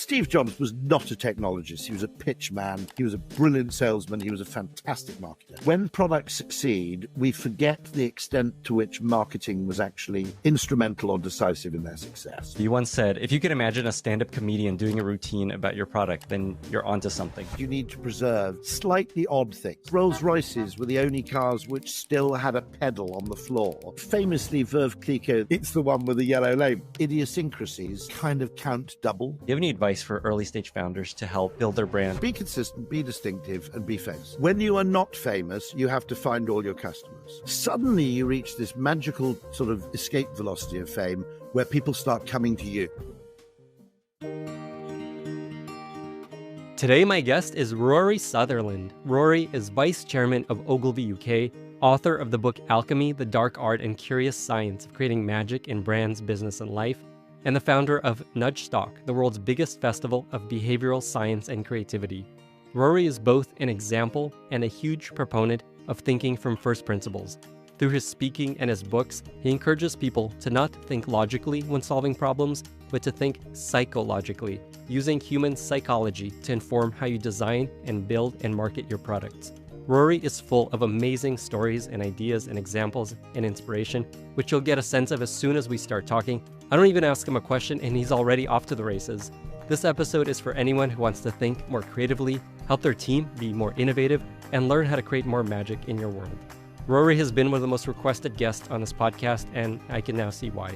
Steve Jobs was not a technologist. He was a pitch man. He was a brilliant salesman. He was a fantastic marketer. When products succeed, we forget the extent to which marketing was actually instrumental or decisive in their success. You once said, if you could imagine a stand-up comedian doing a routine about your product, then you're onto something. You need to preserve slightly odd things. Rolls Royces were the only cars which still had a pedal on the floor. Famously, Veuve Clicquot, it's the one with the yellow label. Idiosyncrasies kind of count double. Do you have any advice for early stage founders to help build their brand? Be consistent, be distinctive, and be famous. When you are not famous, you have to find all your customers. Suddenly you reach this magical sort of escape velocity of fame where people start coming to you. Today, my guest is Rory Sutherland. Rory is Vice Chairman of Ogilvy UK, author of the book Alchemy, the Dark Art and Curious Science of Creating Magic in Brands, Business, and Life, and the founder of Nudgestock, the world's biggest festival of behavioral science and creativity. Rory is both an example and a huge proponent of thinking from first principles. Through his speaking and his books, he encourages people to not think logically when solving problems, but to think psychologically, using human psychology to inform how you design and build and market your products. Rory is full of amazing stories and ideas and examples and inspiration, which you'll get a sense of as soon as we start talking. I don't even ask him a question and he's already off to the races. This episode is for anyone who wants to think more creatively, help their team be more innovative, and learn how to create more magic in your world. Rory has been one of the most requested guests on this podcast, and I can now see why.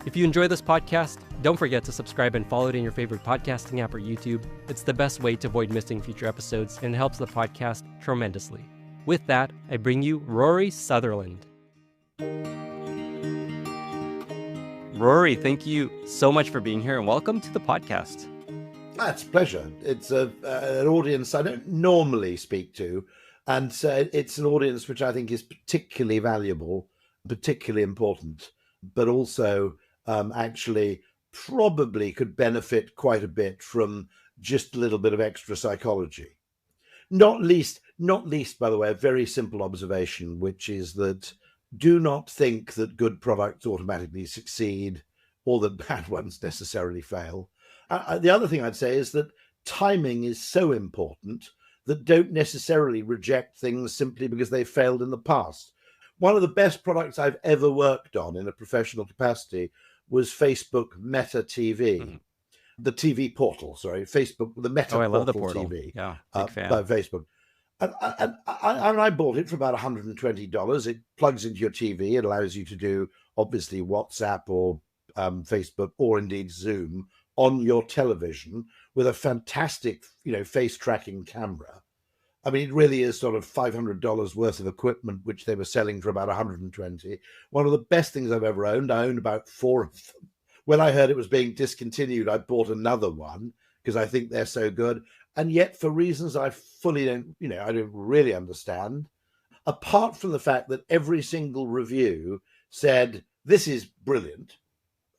If you enjoy this podcast, don't forget to subscribe and follow it in your favorite podcasting app or YouTube. It's the best way to avoid missing future episodes and helps the podcast tremendously. With that, I bring you Rory Sutherland. Rory, thank you so much for being here and welcome to the podcast. It's a pleasure. It's an audience I don't normally speak to, and it's an audience which I think is particularly valuable, particularly important, but also actually probably could benefit quite a bit from just a little bit of extra psychology. Not least, by the way, a very simple observation, which is that do not think that good products automatically succeed or that bad ones necessarily fail. The other thing I'd say is that timing is so important that don't necessarily reject things simply because they failed in the past. One of the best products I've ever worked on in a professional capacity was Facebook Meta TV, the TV portal, Facebook, the Meta portal. I love the portal. TV, yeah, big fan. by Facebook. And I bought it for about $120. It plugs into your TV. It allows you to do, obviously, WhatsApp or Facebook or indeed Zoom on your television with a fantastic, face tracking camera. I mean, it really is sort of $500 worth of equipment, which they were selling for about $120. One of the best things I've ever owned. I owned about 4 of them. When I heard it was being discontinued, I bought another one because I think they're so good. And yet, for reasons I fully don't, I don't really understand, apart from the fact that every single review said, this is brilliant,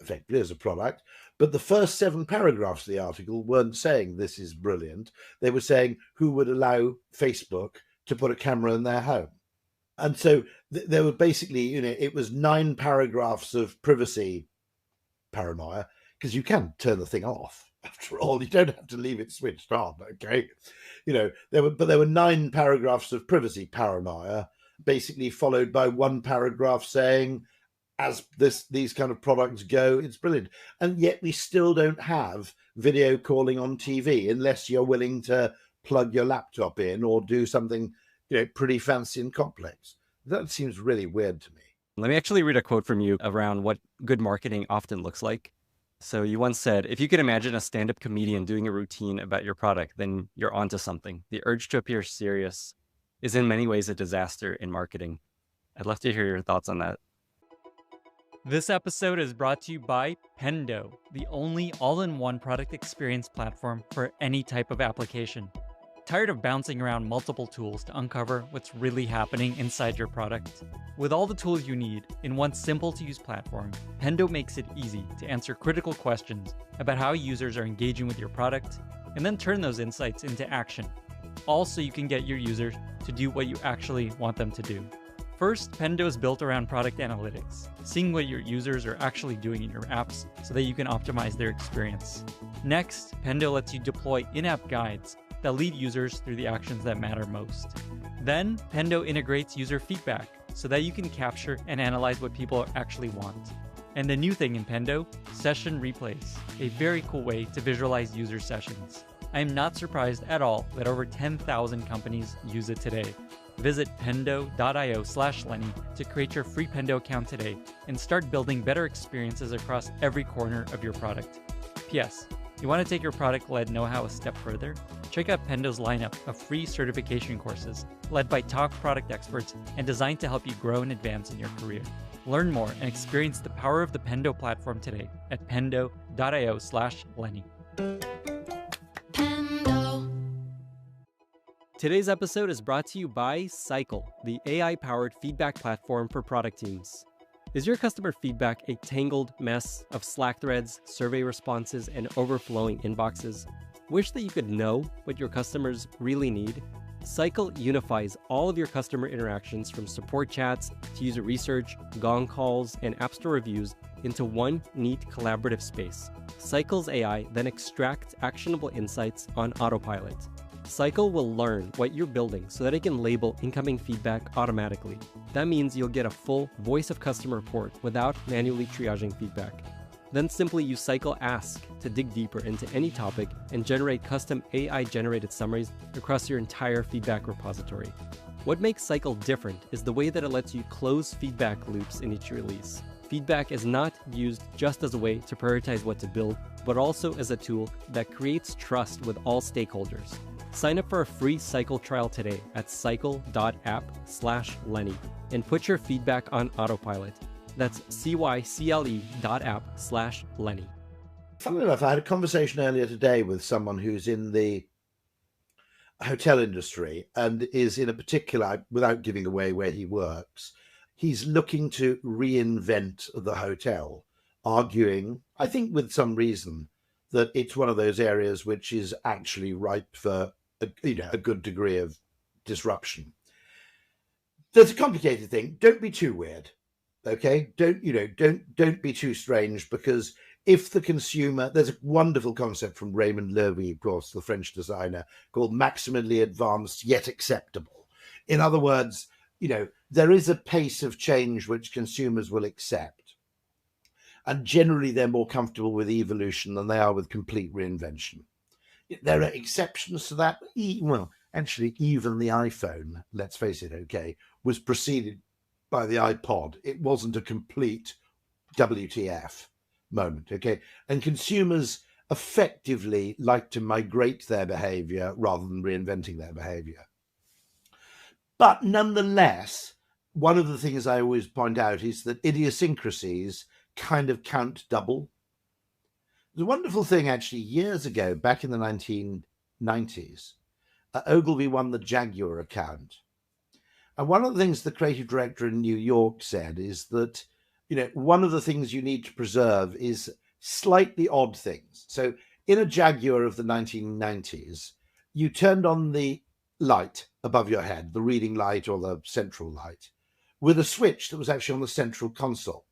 effectively as a product, but the first 7 paragraphs of the article weren't saying this is brilliant. They were saying who would allow Facebook to put a camera in their home. And so there were basically, it was 9 paragraphs of privacy paranoia, because you can turn the thing off. After all, you don't have to leave it switched on, okay? There were 9 paragraphs of privacy paranoia, basically followed by 1 paragraph saying, as these kind of products go, it's brilliant. And yet we still don't have video calling on TV unless you're willing to plug your laptop in or do something, pretty fancy and complex. That seems really weird to me. Let me actually read a quote from you around what good marketing often looks like. So you once said, if you could imagine a stand-up comedian doing a routine about your product, then you're onto something. The urge to appear serious is in many ways a disaster in marketing. I'd love to hear your thoughts on that. This episode is brought to you by Pendo, the only all-in-one product experience platform for any type of application. Tired of bouncing around multiple tools to uncover what's really happening inside your product? With all the tools you need in one simple-to-use platform, Pendo makes it easy to answer critical questions about how users are engaging with your product, and then turn those insights into action, all so you can get your users to do what you actually want them to do. First, Pendo is built around product analytics, seeing what your users are actually doing in your apps so that you can optimize their experience. Next, Pendo lets you deploy in-app guides that lead users through the actions that matter most. Then, Pendo integrates user feedback so that you can capture and analyze what people actually want. And the new thing in Pendo, session replays, a very cool way to visualize user sessions. I am not surprised at all that over 10,000 companies use it today. Visit pendo.io/Lenny to create your free Pendo account today and start building better experiences across every corner of your product. P.S. You want to take your product-led know-how a step further? Check out Pendo's lineup of free certification courses led by top product experts and designed to help you grow and advance in your career. Learn more and experience the power of the Pendo platform today at pendo.io/Lenny. Today's episode is brought to you by Cycle, the AI-powered feedback platform for product teams. Is your customer feedback a tangled mess of Slack threads, survey responses, and overflowing inboxes? Wish that you could know what your customers really need? Cycle unifies all of your customer interactions from support chats to user research, Gong calls, and App Store reviews into one neat collaborative space. Cycle's AI then extracts actionable insights on autopilot. Cycle will learn what you're building so that it can label incoming feedback automatically. That means you'll get a full voice of customer report without manually triaging feedback. Then simply use Cycle Ask to dig deeper into any topic and generate custom AI-generated summaries across your entire feedback repository. What makes Cycle different is the way that it lets you close feedback loops in each release. Feedback is not used just as a way to prioritize what to build, but also as a tool that creates trust with all stakeholders. Sign up for a free Cycle trial today at cycle.app/Lenny and put your feedback on autopilot. That's cycle.app/Lenny. Funnily enough, I had a conversation earlier today with someone who's in the hotel industry and is in a particular, without giving away where he works, he's looking to reinvent the hotel, arguing, I think with some reason, that it's one of those areas which is actually ripe for a good degree of disruption. There's a complicated thing. Don't be too weird, okay? Don't be too strange, because if the consumer, there's a wonderful concept from Raymond Loewy, of course, the French designer, called maximally advanced yet acceptable. In other words, there is a pace of change which consumers will accept. And generally, they're more comfortable with evolution than they are with complete reinvention. There are exceptions to that. Well, actually, even the iPhone, let's face it, okay, was preceded by the iPod. It wasn't a complete WTF moment, okay? And consumers effectively like to migrate their behavior rather than reinventing their behavior. But nonetheless, one of the things I always point out is that idiosyncrasies kind of count double. There's a wonderful thing, actually, years ago, back in the 1990s, Ogilvy won the Jaguar account. And one of the things the creative director in New York said is that, one of the things you need to preserve is slightly odd things. So in a Jaguar of the 1990s, you turned on the light above your head, the reading light or the central light, with a switch that was actually on the central console.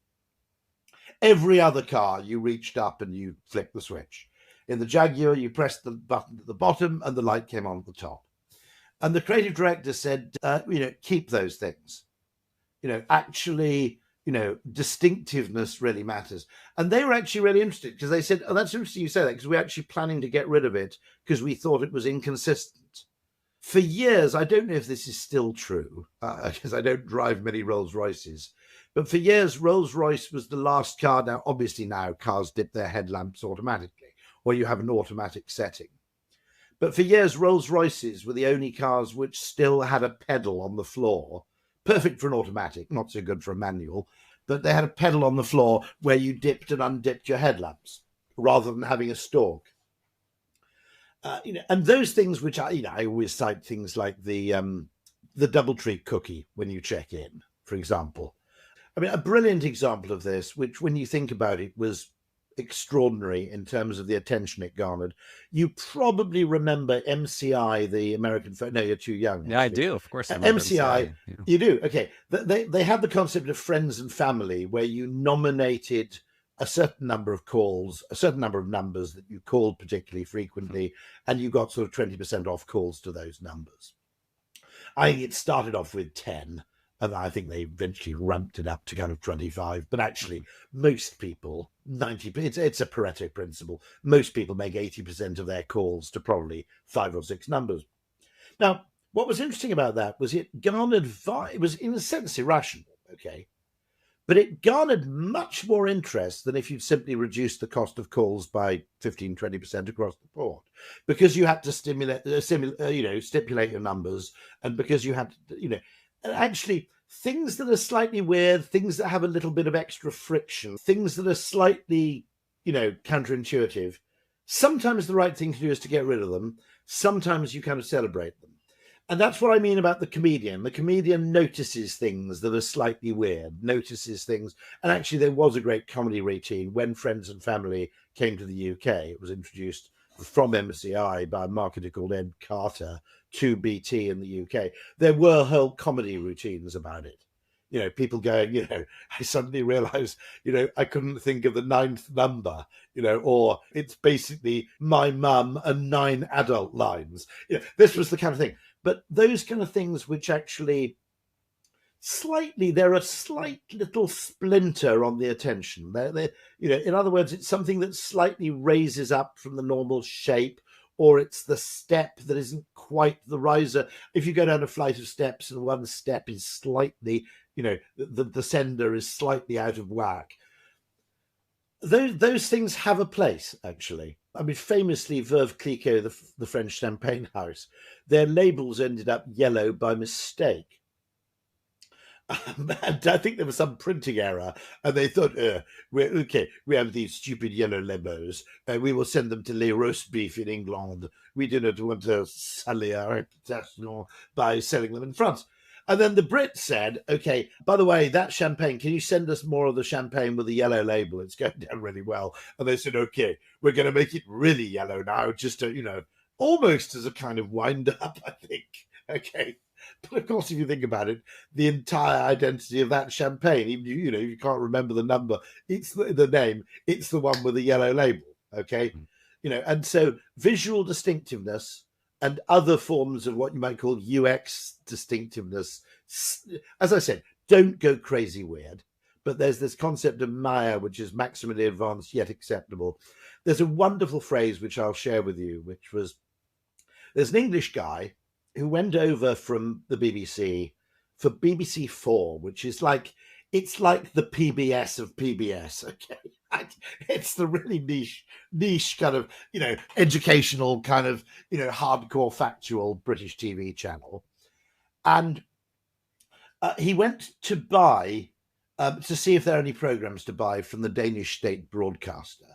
Every other car, you reached up and you flicked the switch. In the Jaguar, you pressed the button at the bottom and the light came on at the top. And the creative director said, keep those things. Distinctiveness really matters. And they were actually really interested, because they said, oh, that's interesting you say that, because we're actually planning to get rid of it because we thought it was inconsistent. For years, I don't know if this is still true, because I don't drive many Rolls Royces, but for years, Rolls-Royce was the last car. Now, obviously now cars dip their headlamps automatically, or you have an automatic setting. But for years, Rolls-Royces were the only cars which still had a pedal on the floor, perfect for an automatic, not so good for a manual, but they had a pedal on the floor where you dipped and undipped your headlamps rather than having a stalk. And those things which I always cite things like the DoubleTree cookie when you check in, for example. I mean, a brilliant example of this, which when you think about it was extraordinary in terms of the attention it garnered. You probably remember MCI, the American. No, you're too young. Yeah, I actually. do. Of course, I remember MCI. Yeah. You do. Okay. They had the concept of friends and family, where you nominated a certain number of calls, a certain number of numbers that you called particularly frequently, and you got sort of 20% off calls to those numbers. It started off with 10, and I think they eventually ramped it up to kind of 25. But actually, most people, 90%, it's a Peretto principle. Most people make 80% of their calls to probably 5 or 6 numbers. Now, what was interesting about that was it garnered, it was in a sense irrational, okay? But it garnered much more interest than if you'd simply reduced the cost of calls by 15, 20% across the board, because you had to stipulate your numbers, and because you had to, and actually things that are slightly weird, things that have a little bit of extra friction, things that are slightly, counterintuitive. Sometimes the right thing to do is to get rid of them. Sometimes you kind of celebrate them. And that's what I mean about the comedian. The comedian notices things that are slightly weird, notices things. And actually, there was a great comedy routine when Friends and Family came to the UK. It was introduced from MCI by a marketer called Ed Carter to BT in the UK. There were whole comedy routines about it. People going, I suddenly realized, I couldn't think of the 9th number, or it's basically my mum and 9 adult lines. This was the kind of thing. But those kind of things which actually they're a slight little splinter on the attention. They're, in other words, it's something that slightly raises up from the normal shape, or it's the step that isn't quite the riser. If you go down a flight of steps and one step is slightly, the descender is slightly out of whack. Those things have a place, actually. I mean, famously, Veuve Clicquot, the French champagne house, their labels ended up yellow by mistake. And I think there was some printing error, and they thought, we have these stupid yellow labels, we will send them to Les Roast Beef in England. We do not want to sully our reputation by selling them in France. And then the Brits said, okay, by the way, that champagne, can you send us more of the champagne with the yellow label? It's going down really well. And they said, okay, we're going to make it really yellow now, just to, almost as a kind of wind up, I think. Okay. But of course, if you think about it, the entire identity of that champagne, even you can't remember the number, it's the name, it's the one with the yellow label. Okay. And so visual distinctiveness and other forms of what you might call UX distinctiveness, as I said, don't go crazy weird. But there's this concept of Maya, which is maximally advanced yet acceptable. There's a wonderful phrase which I'll share with you, which was, there's an English guy who went over from the BBC for BBC 4, which is it's like the PBS of PBS. Okay. It's the really niche kind of, educational kind of, hardcore factual British TV channel. And he went to buy, to see if there are any programs to buy from the Danish state broadcaster.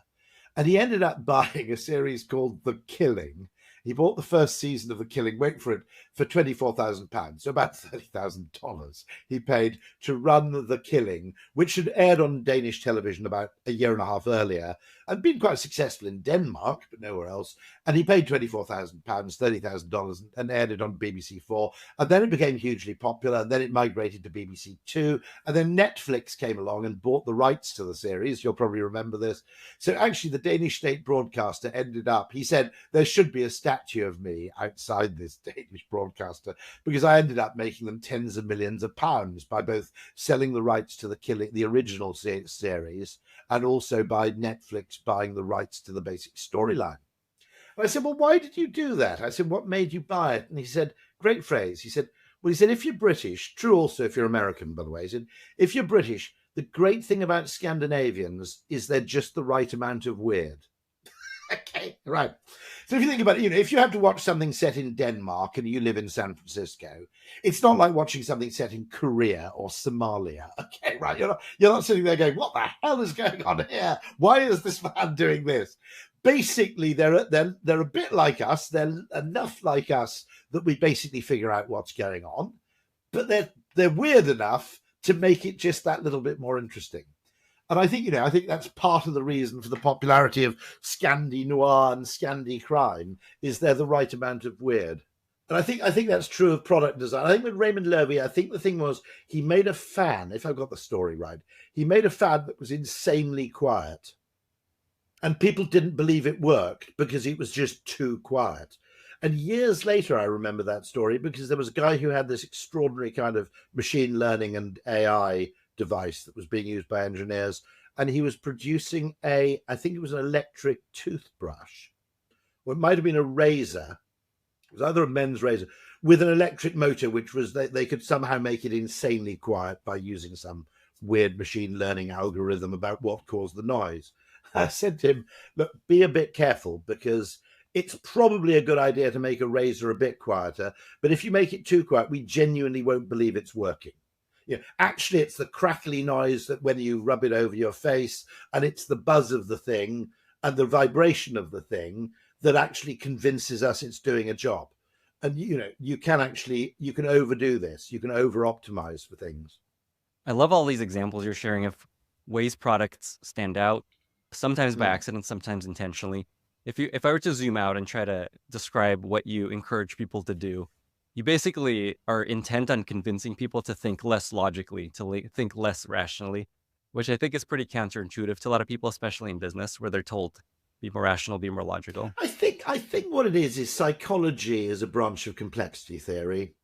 And he ended up buying a series called The Killing. He bought the first season of The Killing, wait for it, for £24,000, so about $30,000 he paid to run The Killing, which had aired on Danish television about a year and a half earlier and been quite successful in Denmark, but nowhere else. And he paid £24,000, $30,000, and aired it on BBC 4. And then it became hugely popular, and then it migrated to BBC 2. And then Netflix came along and bought the rights to the series. You'll probably remember this. So actually, the Danish state broadcaster ended up, he said, there should be a statue of me outside this Danish broadcaster, because I ended up making them tens of millions of pounds by both selling the rights to The Killing, the original series, and also by Netflix buying the rights to the basic storyline. And I said, well, why did you do that? I said, what made you buy it? And he said, great phrase. He said, if you're British, true also if you're American, by the way, he said, if you're British, the great thing about Scandinavians is they're just the right amount of weird. Okay, right. So if you think about it, if you have to watch something set in Denmark and you live in San Francisco, it's not like watching something set in Korea or Somalia. Okay, right. You're not sitting there going, what the hell is going on here? Why is this man doing this? Basically, they're a bit like us. They're enough like us that we basically figure out what's going on, but they're weird enough to make it just that little bit more interesting. And I think, I think that's part of the reason for the popularity of Scandi noir and Scandi crime, is they're the right amount of weird. And I think that's true of product design. I think with Raymond Loewy, I think the thing was he made a fan, if I've got the story right, he made a fan that was insanely quiet. And people didn't believe it worked because it was just too quiet. And years later, I remember that story because there was a guy who had this extraordinary kind of machine learning and AI device that was being used by engineers. And he was producing I think it was an electric toothbrush, or it might have been a razor. It was either a men's razor with an electric motor, which was they could somehow make it insanely quiet by using some weird machine learning algorithm about what caused the noise. I said to him, look, be a bit careful, because it's probably a good idea to make a razor a bit quieter, but if you make it too quiet, we genuinely won't believe it's working. Actually, it's the crackly noise that when you rub it over your face, and it's the buzz of the thing and the vibration of the thing that actually convinces us it's doing a job. And, you can overdo this. You can over-optimize for things. I love all these examples you're sharing of ways products stand out, sometimes by accident, sometimes intentionally. If I were to zoom out and try to describe what you encourage people to do, you basically are intent on convincing people to think less logically, to think less rationally, which I think is pretty counterintuitive to a lot of people, especially in business, where they're told, be more rational, be more logical. I think what it is psychology is a branch of complexity theory.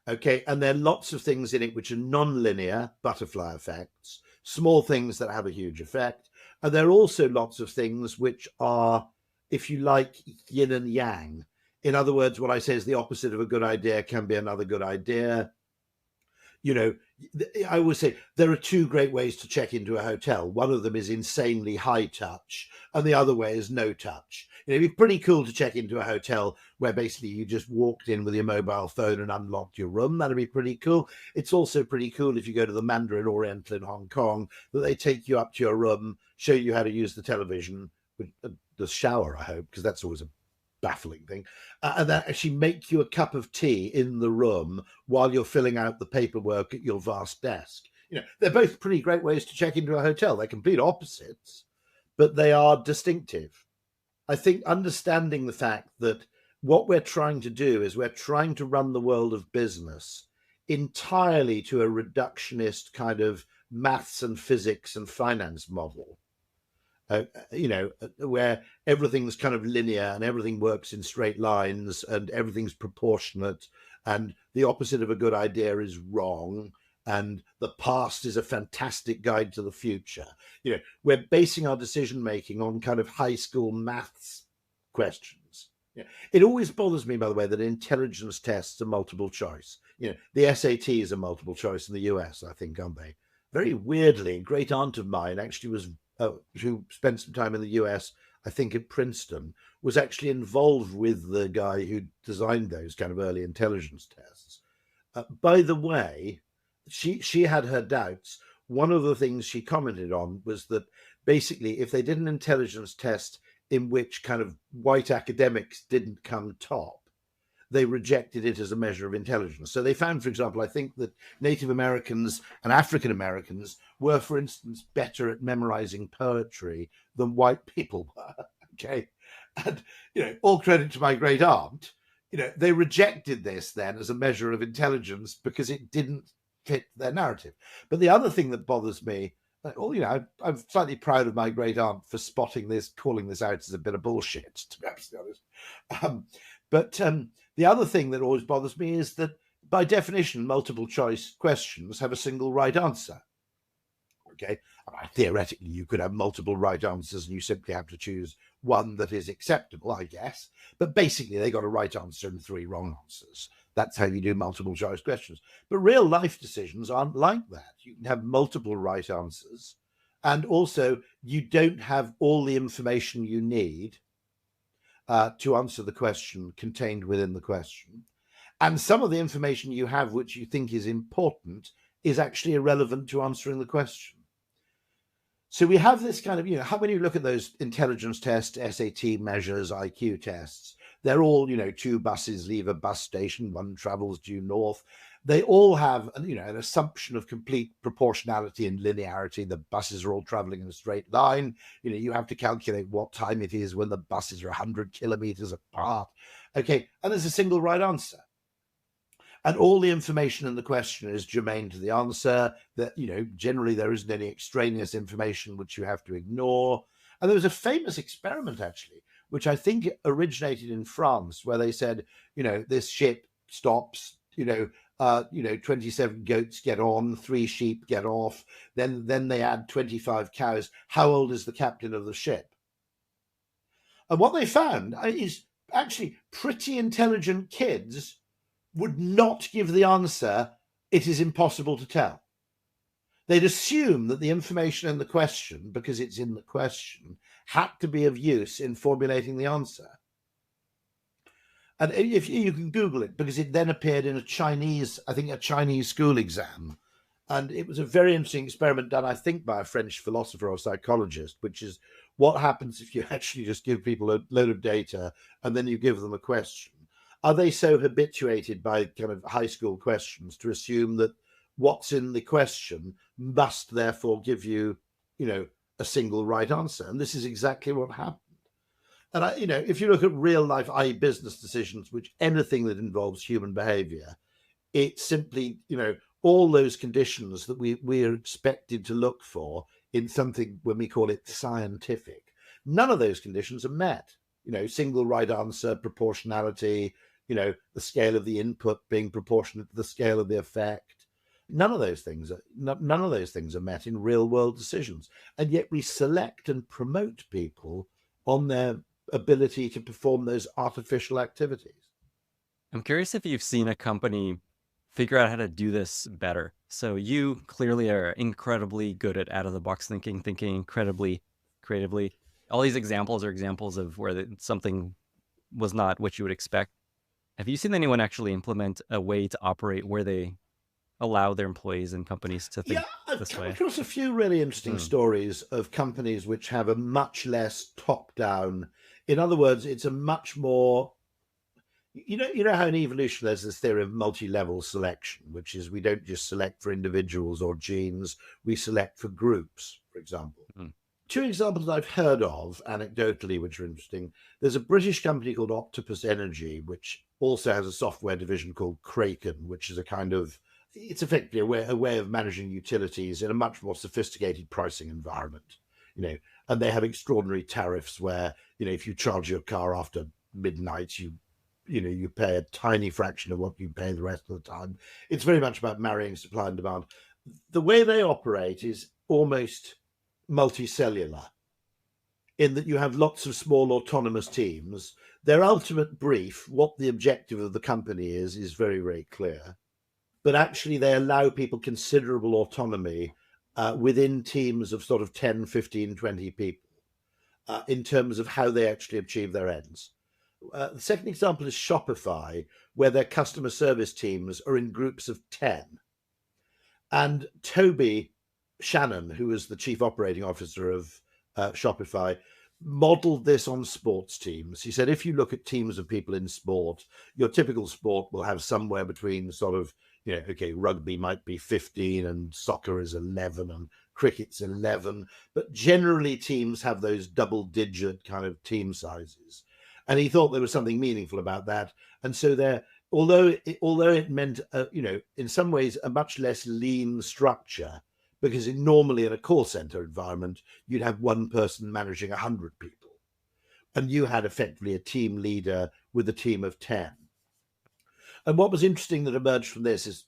Okay, and there are lots of things in it which are non-linear, butterfly effects, small things that have a huge effect. And there are also lots of things which are, if you like, yin and yang. In other words, what I say is the opposite of a good idea can be another good idea. I always say there are two great ways to check into a hotel. One of them is insanely high touch, and the other way is no touch. It'd be pretty cool to check into a hotel where basically you just walked in with your mobile phone and unlocked your room. That'd be pretty cool. It's also pretty cool if you go to the Mandarin Oriental in Hong Kong, that they take you up to your room, show you how to use the television, with the shower, I hope, because that's always a baffling thing, and then actually make you a cup of tea in the room while you're filling out the paperwork at your vast desk. They're both pretty great ways to check into a hotel. They're complete opposites, but they are distinctive. I think understanding the fact that what we're trying to do is we're trying to run the world of business entirely to a reductionist kind of maths and physics and finance model. Where everything's kind of linear and everything works in straight lines and everything's proportionate, and the opposite of a good idea is wrong, and the past is a fantastic guide to the future. We're basing our decision making on kind of high school maths questions. It always bothers me, by the way, that intelligence tests are multiple choice. The SATs are multiple choice in the US, I think, aren't they? Very weirdly, a great aunt of mine actually was who spent some time in the US, I think at Princeton, was actually involved with the guy who designed those kind of early intelligence tests. By the way, she had her doubts. One of the things she commented on was that basically if they did an intelligence test in which kind of white academics didn't come top, they rejected it as a measure of intelligence. So they found, for example, I think that Native Americans and African Americans were, for instance, better at memorizing poetry than white people were. Okay. And, all credit to my great aunt, they rejected this then as a measure of intelligence because it didn't fit their narrative. But the other thing that bothers me, I'm slightly proud of my great aunt for spotting this, calling this out as a bit of bullshit, to be absolutely honest. But the other thing that always bothers me is that, by definition, multiple choice questions have a single right answer. Okay, theoretically, you could have multiple right answers and you simply have to choose one that is acceptable, I guess. But basically, they got a right answer and 3 wrong answers. That's how you do multiple choice questions. But real life decisions aren't like that. You can have multiple right answers. And also, you don't have all the information you need to answer the question contained within the question. And some of the information you have, which you think is important, is actually irrelevant to answering the question. So we have this kind of, how when you look at those intelligence tests, SAT measures, IQ tests, they're all, 2 buses leave a bus station, one travels due north. they all have an assumption of complete proportionality and linearity. The buses are all traveling in a straight line. You have to calculate what time it is when the buses are 100 kilometers apart. Okay, and there's a single right answer. And all the information in the question is germane to the answer. That, generally there isn't any extraneous information which you have to ignore. And there was a famous experiment, actually, which I think originated in France, where they said, this ship stops, 27 goats get on, 3 sheep get off, then they add 25 cows. How old is the captain of the ship? And what they found is actually pretty intelligent kids would not give the answer, it is impossible to tell. They'd assume that the information in the question, because it's in the question, had to be of use in formulating the answer. And if you can Google it, because it then appeared in a Chinese school exam. And it was a very interesting experiment done, I think, by a French philosopher or psychologist, which is what happens if you actually just give people a load of data and then you give them a question. Are they so habituated by kind of high school questions to assume that what's in the question must therefore give you, a single right answer? And this is exactly what happened. And if you look at real life, i.e. business decisions, which anything that involves human behavior, it's simply, all those conditions that we are expected to look for in something when we call it scientific. None of those conditions are met. Single right answer, proportionality, the scale of the input being proportionate to the scale of the effect. None of those things are met in real world decisions. And yet we select and promote people on their ability to perform those artificial activities. I'm curious if you've seen a company figure out how to do this better. So you clearly are incredibly good at out-of-the-box thinking incredibly creatively. All these examples are examples of where something was not what you would expect. Have you seen anyone actually implement a way to operate where they allow their employees and companies to think I've come across a few really interesting stories of companies which have a much less top-down. In other words, it's a much more, you know how in evolution there's this theory of multi-level selection, which is we don't just select for individuals or genes, we select for groups, for example. Two examples I've heard of anecdotally, which are interesting. There's a British company called Octopus Energy, which also has a software division called Kraken, which is it's effectively a way of managing utilities in a much more sophisticated pricing environment, and they have extraordinary tariffs where, if you charge your car after midnight, you pay a tiny fraction of what you pay the rest of the time. It's very much about marrying supply and demand. The way they operate is almost multicellular, in that you have lots of small autonomous teams. Their ultimate brief, what the objective of the company is very, very clear. But actually they allow people considerable autonomy within teams of sort of 10, 15, 20 people in terms of how they actually achieve their ends. The second example is Shopify, where their customer service teams are in groups of 10. And Toby Shannon, who was the chief operating officer of Shopify, modeled this on sports teams. He said, if you look at teams of people in sport, your typical sport will have somewhere between sort of, rugby might be 15 and soccer is 11 and cricket's 11. But generally teams have those double-digit kind of team sizes. And he thought there was something meaningful about that. And so although it meant, in some ways a much less lean structure, because normally in a call center environment, you'd have one person managing 100 people. And you had effectively a team leader with a team of 10. And what was interesting that emerged from this is,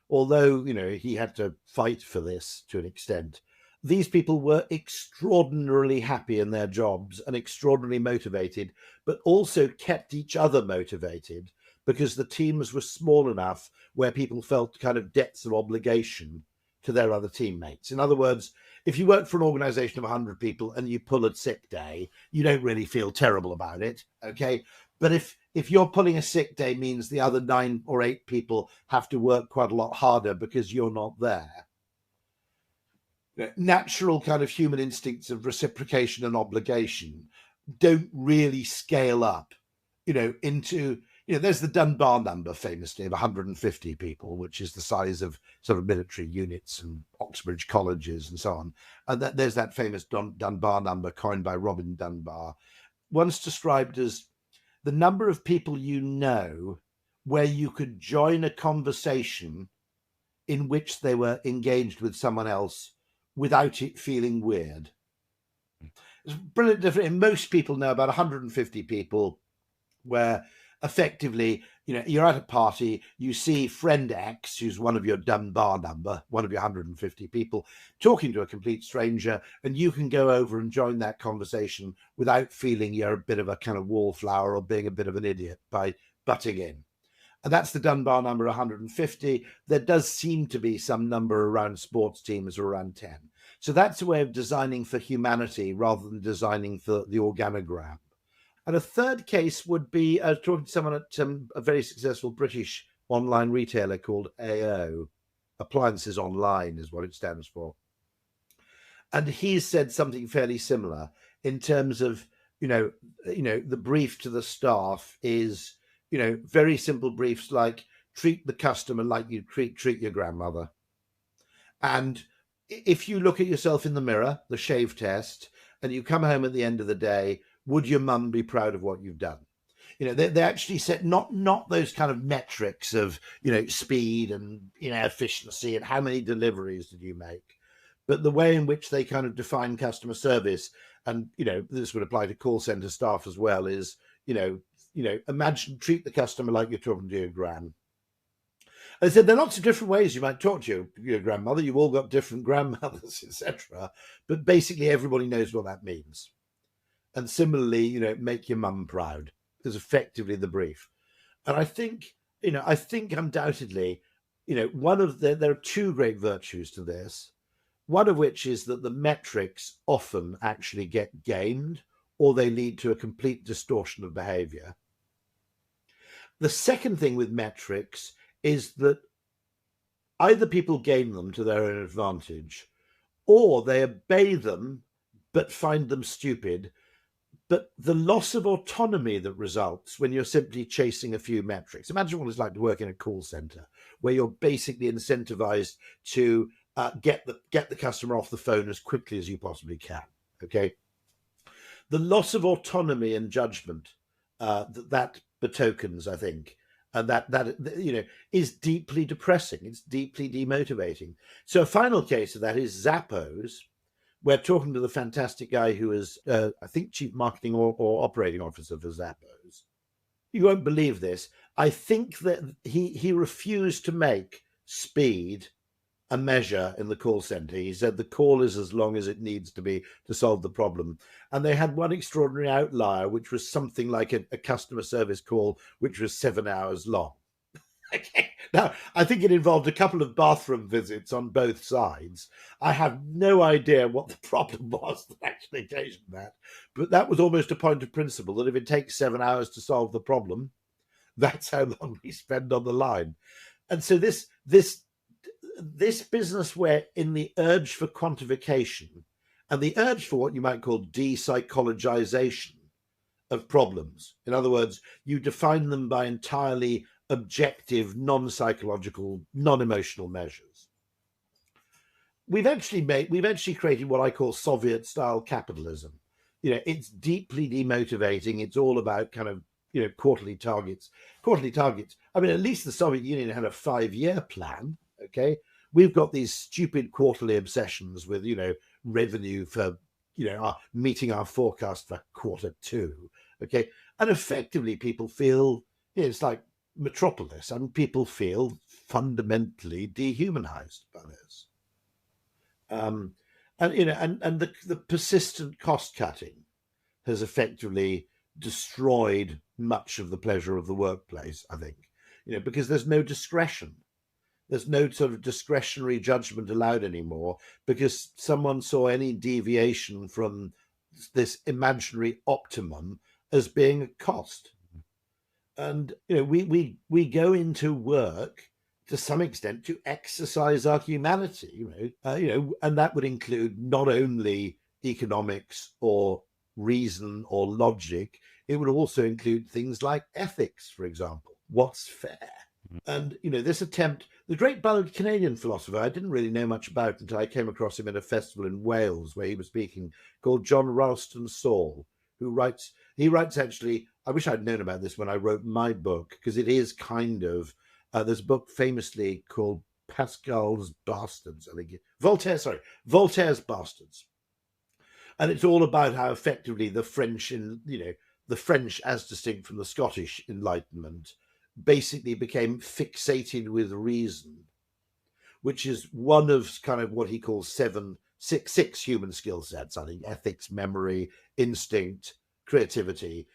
although, he had to fight for this to an extent, these people were extraordinarily happy in their jobs and extraordinarily motivated, but also kept each other motivated because the teams were small enough where people felt kind of debts of obligation to their other teammates. In other words, if you work for an organization of 100 people and you pull a sick day, you don't really feel terrible about it, okay? But if you're pulling a sick day means the other 9 or 8 people have to work quite a lot harder because you're not there, natural kind of human instincts of reciprocation and obligation don't really scale up, into there's the Dunbar number famously of 150 people, which is the size of sort of military units and Oxbridge colleges and so on. And there's that famous Dunbar number coined by Robin Dunbar, once described as the number of people you know where you could join a conversation in which they were engaged with someone else without it feeling weird. It's brilliant different. Most people know about 150 people where effectively, you're at a party, you see friend X, who's one of your Dunbar number, one of your 150 people, talking to a complete stranger, and you can go over and join that conversation without feeling you're a bit of a kind of wallflower or being a bit of an idiot by butting in. And that's the Dunbar number 150. There does seem to be some number around sports teams around 10. So that's a way of designing for humanity rather than designing for the organogram. And a third case would be talking to someone at a very successful British online retailer called AO. Appliances Online is what it stands for. And he said something fairly similar in terms of, the brief to the staff is, very simple briefs like treat the customer like you treat your grandmother. And if you look at yourself in the mirror, the shave test, and you come home at the end of the day, would your mum be proud of what you've done? They actually set not those kind of metrics of, speed and, efficiency and how many deliveries did you make, but the way in which they kind of define customer service. And, this would apply to call center staff as well is, imagine, treat the customer like you're talking to your gran. I said, there are lots of different ways you might talk to your grandmother. You've all got different grandmothers, etc. But basically, everybody knows what that means. And similarly, make your mum proud is effectively the brief. And I think undoubtedly, there are two great virtues to this. One of which is that the metrics often actually get gamed or they lead to a complete distortion of behavior. The second thing with metrics is that either people game them to their own advantage or they obey them but find them stupid. But the loss of autonomy that results when you're simply chasing a few metrics. Imagine what it's like to work in a call center where you're basically incentivized to get the customer off the phone as quickly as you possibly can. Okay. The loss of autonomy and judgment that betokens, I think, and that is deeply depressing. It's deeply demotivating. So a final case of that is Zappos. We're talking to the fantastic guy who is, I think, chief marketing or operating officer for Zappos. You won't believe this. I think that he refused to make speed a measure in the call center. He said the call is as long as it needs to be to solve the problem. And they had one extraordinary outlier, which was something like a customer service call, which was 7 hours long. Okay. Now, I think it involved a couple of bathroom visits on both sides. I have no idea what the problem was that actually occasioned that, but that was almost a point of principle that if it takes 7 hours to solve the problem, that's how long we spend on the line. And so this business where in the urge for quantification and the urge for what you might call de-psychologization of problems, in other words, you define them by entirely objective, non-psychological, non-emotional measures. We've actually created what I call Soviet-style capitalism. It's deeply demotivating. It's all about kind of, quarterly targets. I mean, at least the Soviet Union had a 5-year plan. Okay. We've got these stupid quarterly obsessions with, revenue for, meeting our forecast for Q2. Okay. And effectively people feel, it's like Metropolis. I mean, people feel fundamentally dehumanized by this. And the persistent cost cutting has effectively destroyed much of the pleasure of the workplace, I think, because there's no discretion. There's no sort of discretionary judgment allowed anymore because someone saw any deviation from this imaginary optimum as being a cost. And, we go into work to some extent to exercise our humanity, and that would include not only economics or reason or logic. It would also include things like ethics, for example. What's fair? And, this attempt, the great ballad Canadian philosopher, I didn't really know much about until I came across him at a festival in Wales where he was speaking, called John Ralston Saul, he writes actually, I wish I'd known about this when I wrote my book, because it is kind of, there's a book famously called Pascal's Bastards, I think, Voltaire's Bastards. And it's all about how effectively the French, the French as distinct from the Scottish Enlightenment, basically became fixated with reason, which is one of kind of what he calls six human skill sets. I think ethics, memory, instinct, creativity.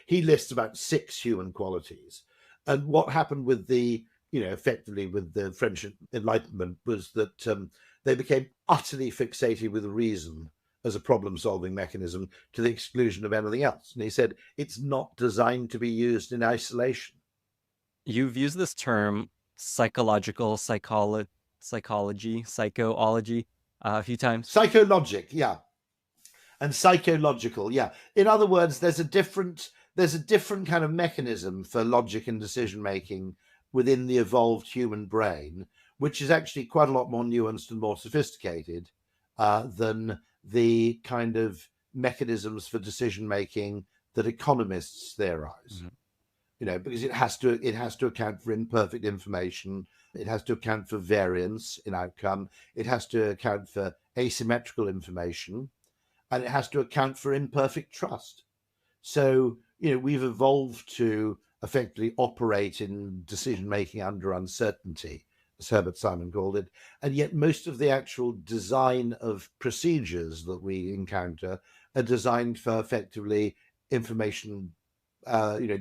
He lists about 6 human qualities. And what happened with effectively with the French Enlightenment was that they became utterly fixated with reason as a problem-solving mechanism to the exclusion of anything else. And he said it's not designed to be used in isolation. You've used this term psychology, psychoology a few times. Psychologic, yeah. And psychological, yeah. In other words, there's a different kind of mechanism for logic and decision-making within the evolved human brain, which is actually quite a lot more nuanced and more sophisticated than the kind of mechanisms for decision-making that economists theorize. Mm-hmm. Because it has to account for imperfect information. It has to account for variance in outcome. It has to account for asymmetrical information, and it has to account for imperfect trust. So, we've evolved to effectively operate in decision-making under uncertainty, as Herbert Simon called it. And yet most of the actual design of procedures that we encounter are designed for effectively information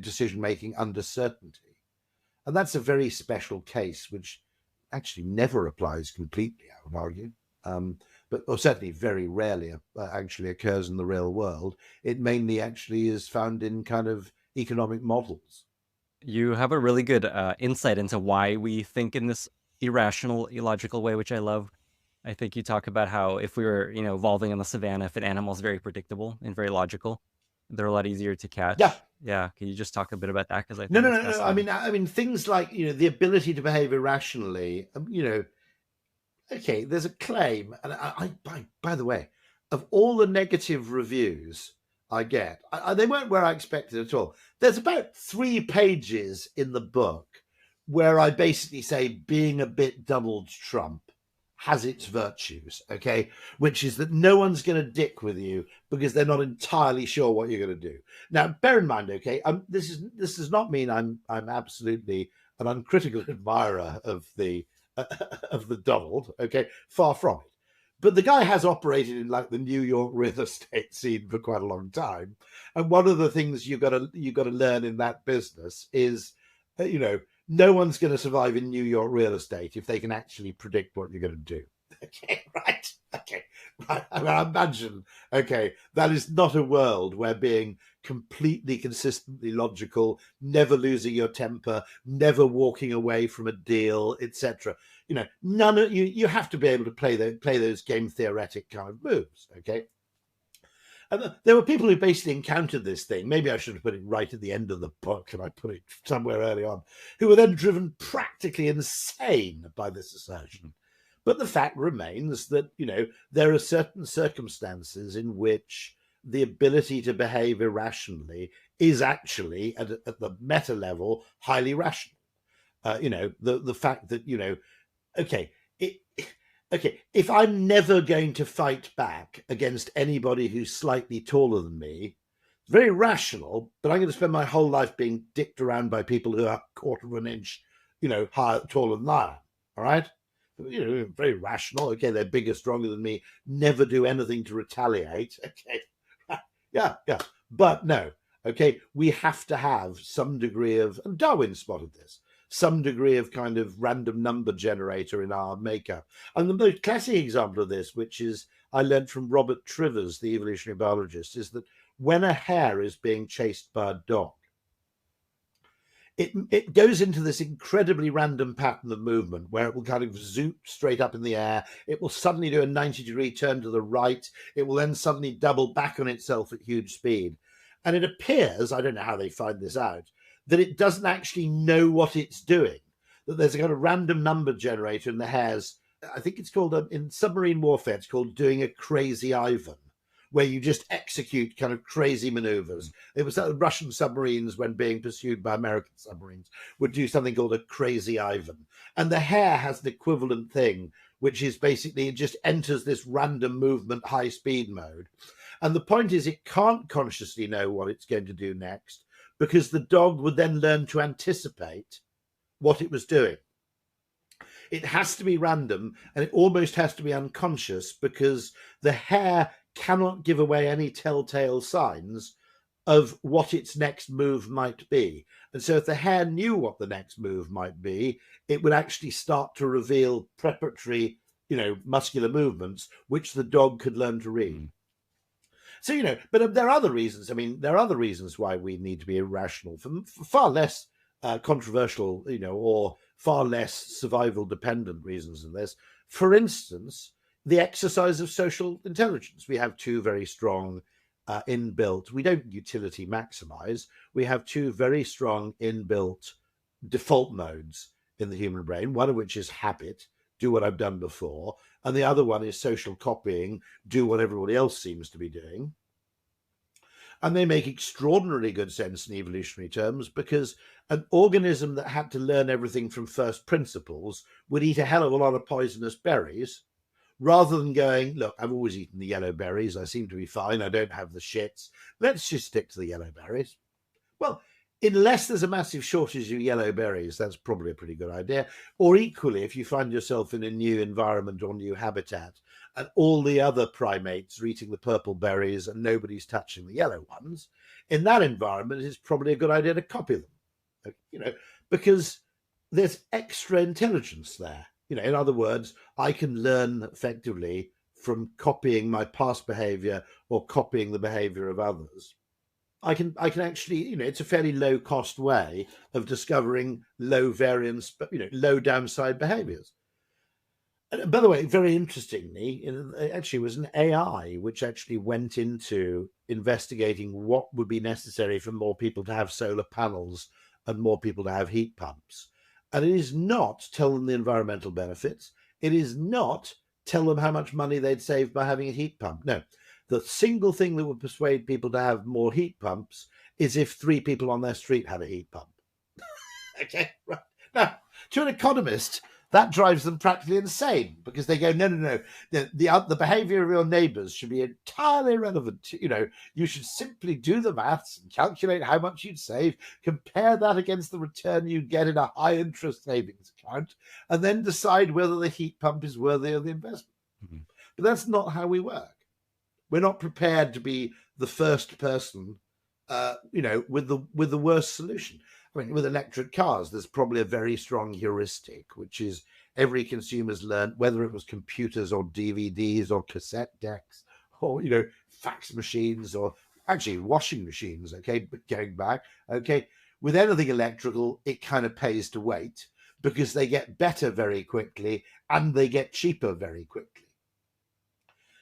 decision-making under certainty. And that's a very special case, which actually never applies completely, I would argue, or certainly very rarely actually occurs in the real world. It mainly actually is found in kind of economic models. You have a really good insight into why we think in this irrational, illogical way, which I love. I think you talk about how if we were, evolving in the savannah, if an animal is very predictable and very logical, they're a lot easier to catch. Yeah. Can you just talk a bit about that? Because I think no. I mean, things like the ability to behave irrationally. Okay, there's a claim, and I by the way, of all the negative reviews I get, they weren't where I expected at all. There's about 3 pages in the book where I basically say being a bit Donald Trump has its virtues, okay, which is that no one's going to dick with you because they're not entirely sure what you're going to do. Now, bear in mind, okay, this does not mean I'm absolutely an uncritical admirer of the Donald, okay, far from it. But the guy has operated in like the New York real estate scene for quite a long time, and one of the things you got to learn in that business is, no one's going to survive in New York real estate if they can actually predict what you're going to do. Okay, right. I mean, imagine, that is not a world where being completely consistently logical, never losing your temper, never walking away from a deal, etc. None of you have to be able to play those game theoretic kind of moves. Okay. And there were people who basically encountered this thing. Maybe I should have put it right at the end of the book, and I put it somewhere early on, who were then driven practically insane by this assertion. But the fact remains that, there are certain circumstances in which the ability to behave irrationally is actually, at the meta level, highly rational. The fact that, if I'm never going to fight back against anybody who's slightly taller than me, it's very rational, but I'm going to spend my whole life being dicked around by people who are a quarter of an inch, taller than I am. All right? Very rational. Okay, they're bigger, stronger than me, never do anything to retaliate. Okay. Yeah. But no, we have to have some degree of, and Darwin spotted this, some degree of kind of random number generator in our makeup. And the most classic example of this, which is I learned from Robert Trivers, the evolutionary biologist, is that when a hare is being chased by a dog, it goes into this incredibly random pattern of movement where it will kind of zoom straight up in the air. It will suddenly do a 90-degree turn to the right. It will then suddenly double back on itself at huge speed. And it appears, I don't know how they find this out, that it doesn't actually know what it's doing, that there's a kind of random number generator in the hare's, I think it's called, in submarine warfare, it's called doing a crazy Ivan, where you just execute kind of crazy maneuvers. It was that Russian submarines, when being pursued by American submarines, would do something called a crazy Ivan. And the hare has an equivalent thing, which is basically it just enters this random movement high speed mode. And the point is, it can't consciously know what it's going to do next, because the dog would then learn to anticipate what it was doing. It has to be random, and it almost has to be unconscious, because the hare cannot give away any telltale signs of what its next move might be. And so if the hare knew what the next move might be, it would actually start to reveal preparatory, muscular movements, which the dog could learn to read. So, but there are other reasons. I mean, there are other reasons why we need to be irrational, for far less controversial, or far less survival dependent reasons than this. For instance, the exercise of social intelligence. We have two very strong inbuilt, we don't utility maximize, we have two very strong inbuilt default modes in the human brain, one of which is habit, do what I've done before, and the other one is social copying, do what everybody else seems to be doing. And they make extraordinarily good sense in evolutionary terms, because an organism that had to learn everything from first principles would eat a hell of a lot of poisonous berries, rather than going, look, I've always eaten the yellow berries, I seem to be fine, I don't have the shits, let's just stick to the yellow berries. Well, unless there's a massive shortage of yellow berries, that's probably a pretty good idea. Or equally, if you find yourself in a new environment or new habitat, and all the other primates are eating the purple berries and nobody's touching the yellow ones, in that environment, it's probably a good idea to copy them, because there's extra intelligence there. In other words, I can learn effectively from copying my past behavior or copying the behavior of others. I can actually, it's a fairly low cost way of discovering low variance, but low downside behaviors. And by the way, very interestingly, it actually was an AI which actually went into investigating what would be necessary for more people to have solar panels and more people to have heat pumps. And it is not tell them the environmental benefits. It is not tell them how much money they'd save by having a heat pump. No, the single thing that would persuade people to have more heat pumps is if 3 people on their street had a heat pump. Okay, right. Now, to an economist, that drives them practically insane, because they go, no. The behavior of your neighbors should be entirely irrelevant. You should simply do the maths and calculate how much you'd save, compare that against the return you'd get in a high interest savings account, and then decide whether the heat pump is worthy of the investment. Mm-hmm. But that's not how we work. We're not prepared to be the first person, with the worst solution. I mean, with electric cars, there's probably a very strong heuristic, which is every consumer's learned, whether it was computers or DVDs or cassette decks or, fax machines or actually washing machines, okay, but going back, okay, with anything electrical, it kind of pays to wait, because they get better very quickly and they get cheaper very quickly.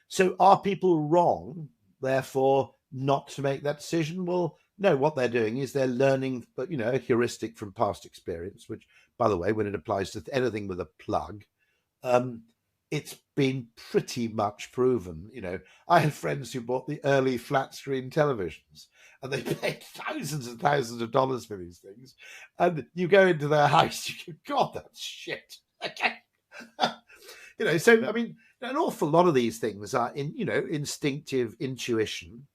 So are people wrong, therefore, not to make that decision? Well, no, what they're doing is they're learning, but a heuristic from past experience, which, by the way, when it applies to anything with a plug, it's been pretty much proven. I had friends who bought the early flat screen televisions, and they paid thousands and thousands of dollars for these things. And you go into their house, you go, God, that's shit. Okay. So, I mean, an awful lot of these things are instinctive intuition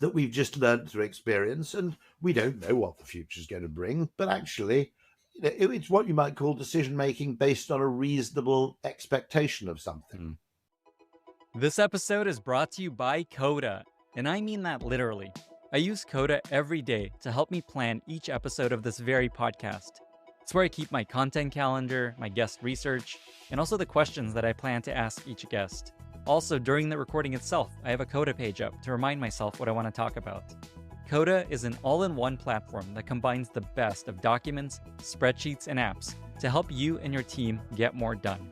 that we've just learned through experience, and we don't know what the future is going to bring, but actually it's what you might call decision making based on a reasonable expectation of something. This episode is brought to you by Coda, and I mean that literally. I use Coda every day to help me plan each episode of this very podcast. It's where I keep my content calendar, my guest research, and also the questions that I plan to ask each guest. Also, during the recording itself, I have a Coda page up to remind myself what I want to talk about. Coda is an all-in-one platform that combines the best of documents, spreadsheets, and apps to help you and your team get more done.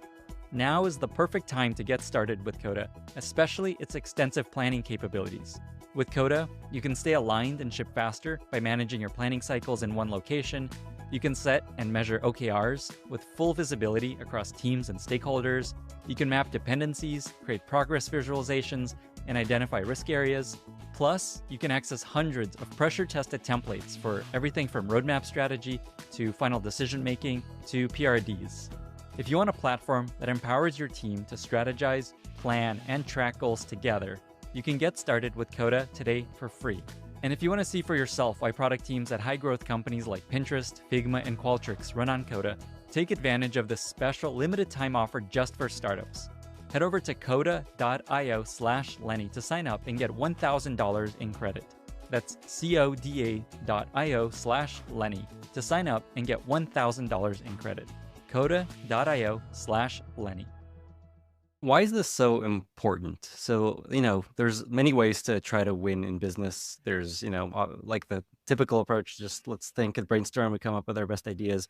Now is the perfect time to get started with Coda, especially its extensive planning capabilities. With Coda, you can stay aligned and ship faster by managing your planning cycles in one location. You can set and measure OKRs with full visibility across teams and stakeholders. You can map dependencies, create progress visualizations, and identify risk areas. Plus, you can access hundreds of pressure-tested templates for everything from roadmap strategy to final decision-making to PRDs. If you want a platform that empowers your team to strategize, plan, and track goals together, you can get started with Coda today for free. And if you want to see for yourself why product teams at high-growth companies like Pinterest, Figma, and Qualtrics run on Coda, take advantage of this special limited-time offer just for startups. Head over to coda.io/Lenny to sign up and get $1,000 in credit. That's coda.io/Lenny to sign up and get $1,000 in credit. coda.io/Lenny. Why is this so important? So, there's many ways to try to win in business. There's, like the typical approach, just let's think and brainstorm and come up with our best ideas.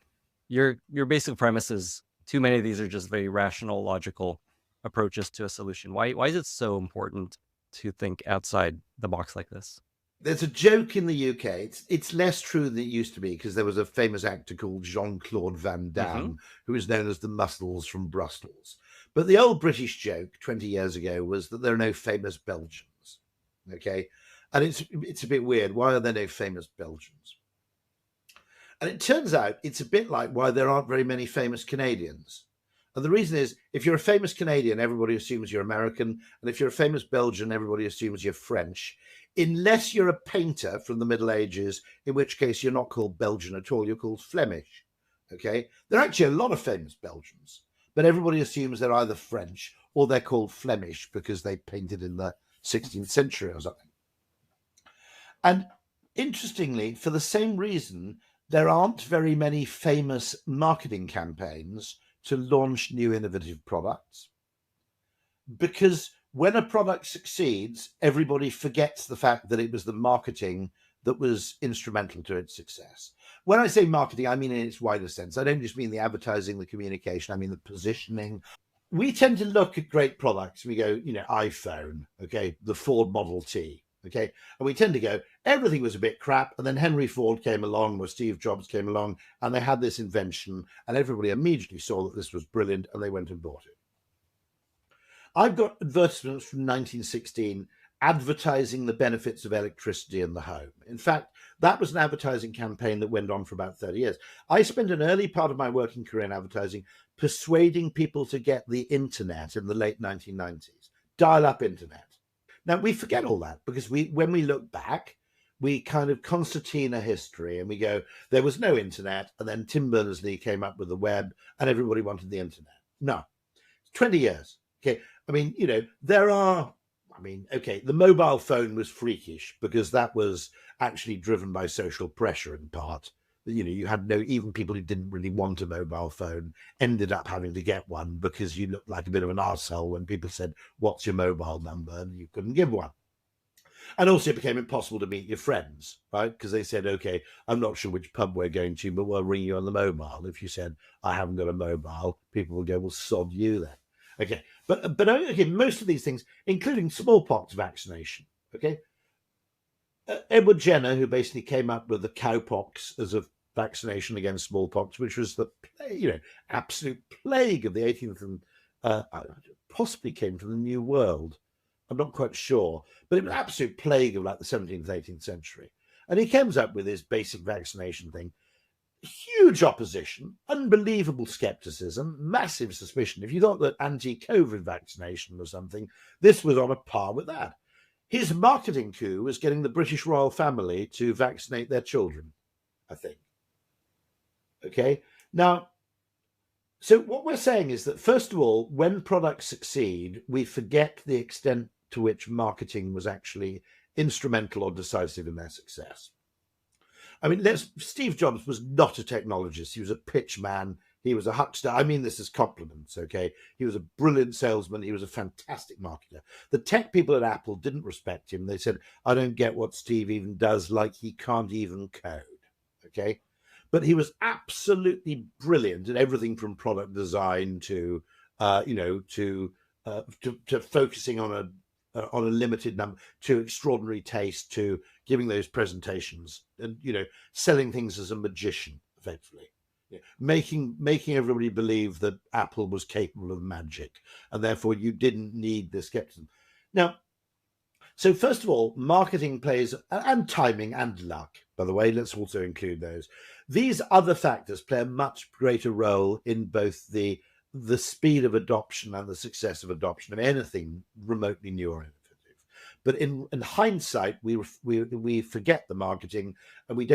Your basic premise is too many of these are just very rational, logical approaches to a solution. Why is it so important to think outside the box like this? There's a joke in the UK. It's less true than it used to be because there was a famous actor called Jean-Claude Van Damme who was known as the Muscles from Brussels. But the old British joke 20 years ago was that there are no famous Belgians. Okay, and it's a bit weird. Why are there no famous Belgians? And it turns out it's a bit like why there aren't very many famous Canadians. And the reason is, if you're a famous Canadian, everybody assumes you're American. And if you're a famous Belgian, everybody assumes you're French. Unless you're a painter from the Middle Ages, in which case you're not called Belgian at all, you're called Flemish. Okay? There are actually a lot of famous Belgians, but everybody assumes they're either French or they're called Flemish because they painted in the 16th century or something. And interestingly, for the same reason, there aren't very many famous marketing campaigns to launch new innovative products, because when a product succeeds, everybody forgets the fact that it was the marketing that was instrumental to its success. When I say marketing, I mean in its wider sense. I don't just mean the advertising, the communication, I mean the positioning. We tend to look at great products. We go, iPhone, okay, the Ford Model T, okay, and we tend to go, everything was a bit crap, and then Henry Ford came along, or Steve Jobs came along, and they had this invention, and everybody immediately saw that this was brilliant, and they went and bought it. I've got advertisements from 1916 advertising the benefits of electricity in the home. In fact, that was an advertising campaign that went on for about 30 years. I spent an early part of my working career in advertising persuading people to get the internet in the late 1990s, dial-up internet. Now, we forget all that because when we look back, we kind of concertina history and we go, there was no internet, and then Tim Berners-Lee came up with the web and everybody wanted the internet. No, 20 years. Okay, the mobile phone was freakish because that was actually driven by social pressure in part. You had even people who didn't really want a mobile phone ended up having to get one because you looked like a bit of an arsehole when people said, what's your mobile number? And you couldn't give one. And also it became impossible to meet your friends, right? Because they said, okay, I'm not sure which pub we're going to, but we'll ring you on the mobile. If you said, I haven't got a mobile, people will go, well, sod you then. Okay, but okay, most of these things, including smallpox vaccination, okay? Edward Jenner, who basically came up with the cowpox as a vaccination against smallpox, which was the absolute plague of the 18th and possibly came from the New World. I'm not quite sure, but it was an absolute plague of like the 17th, 18th century. And he comes up with his basic vaccination thing. Huge opposition, unbelievable skepticism, massive suspicion. If you thought that anti-COVID vaccination was something, this was on a par with that. His marketing coup was getting the British royal family to vaccinate their children, I think. Okay, now, so what we're saying is that, first of all, when products succeed, we forget the extent to which marketing was actually instrumental or decisive in their success. Steve Jobs was not a technologist. He was a pitch man. He was a huckster. I mean this as compliments, okay? He was a brilliant salesman. He was a fantastic marketer. The tech people at Apple didn't respect him. They said, I don't get what Steve even does, like he can't even code, okay? But he was absolutely brilliant at everything from product design to focusing on on a limited number, to extraordinary taste, to giving those presentations, and selling things as a magician, effectively. Making everybody believe that Apple was capable of magic, and therefore you didn't need the skepticism. Now, so first of all, marketing plays, and timing and luck, by the way, let's also include those. These other factors play a much greater role in both the speed of adoption and the success of adoption of anything remotely new or innovative. But in hindsight, we forget the marketing, and we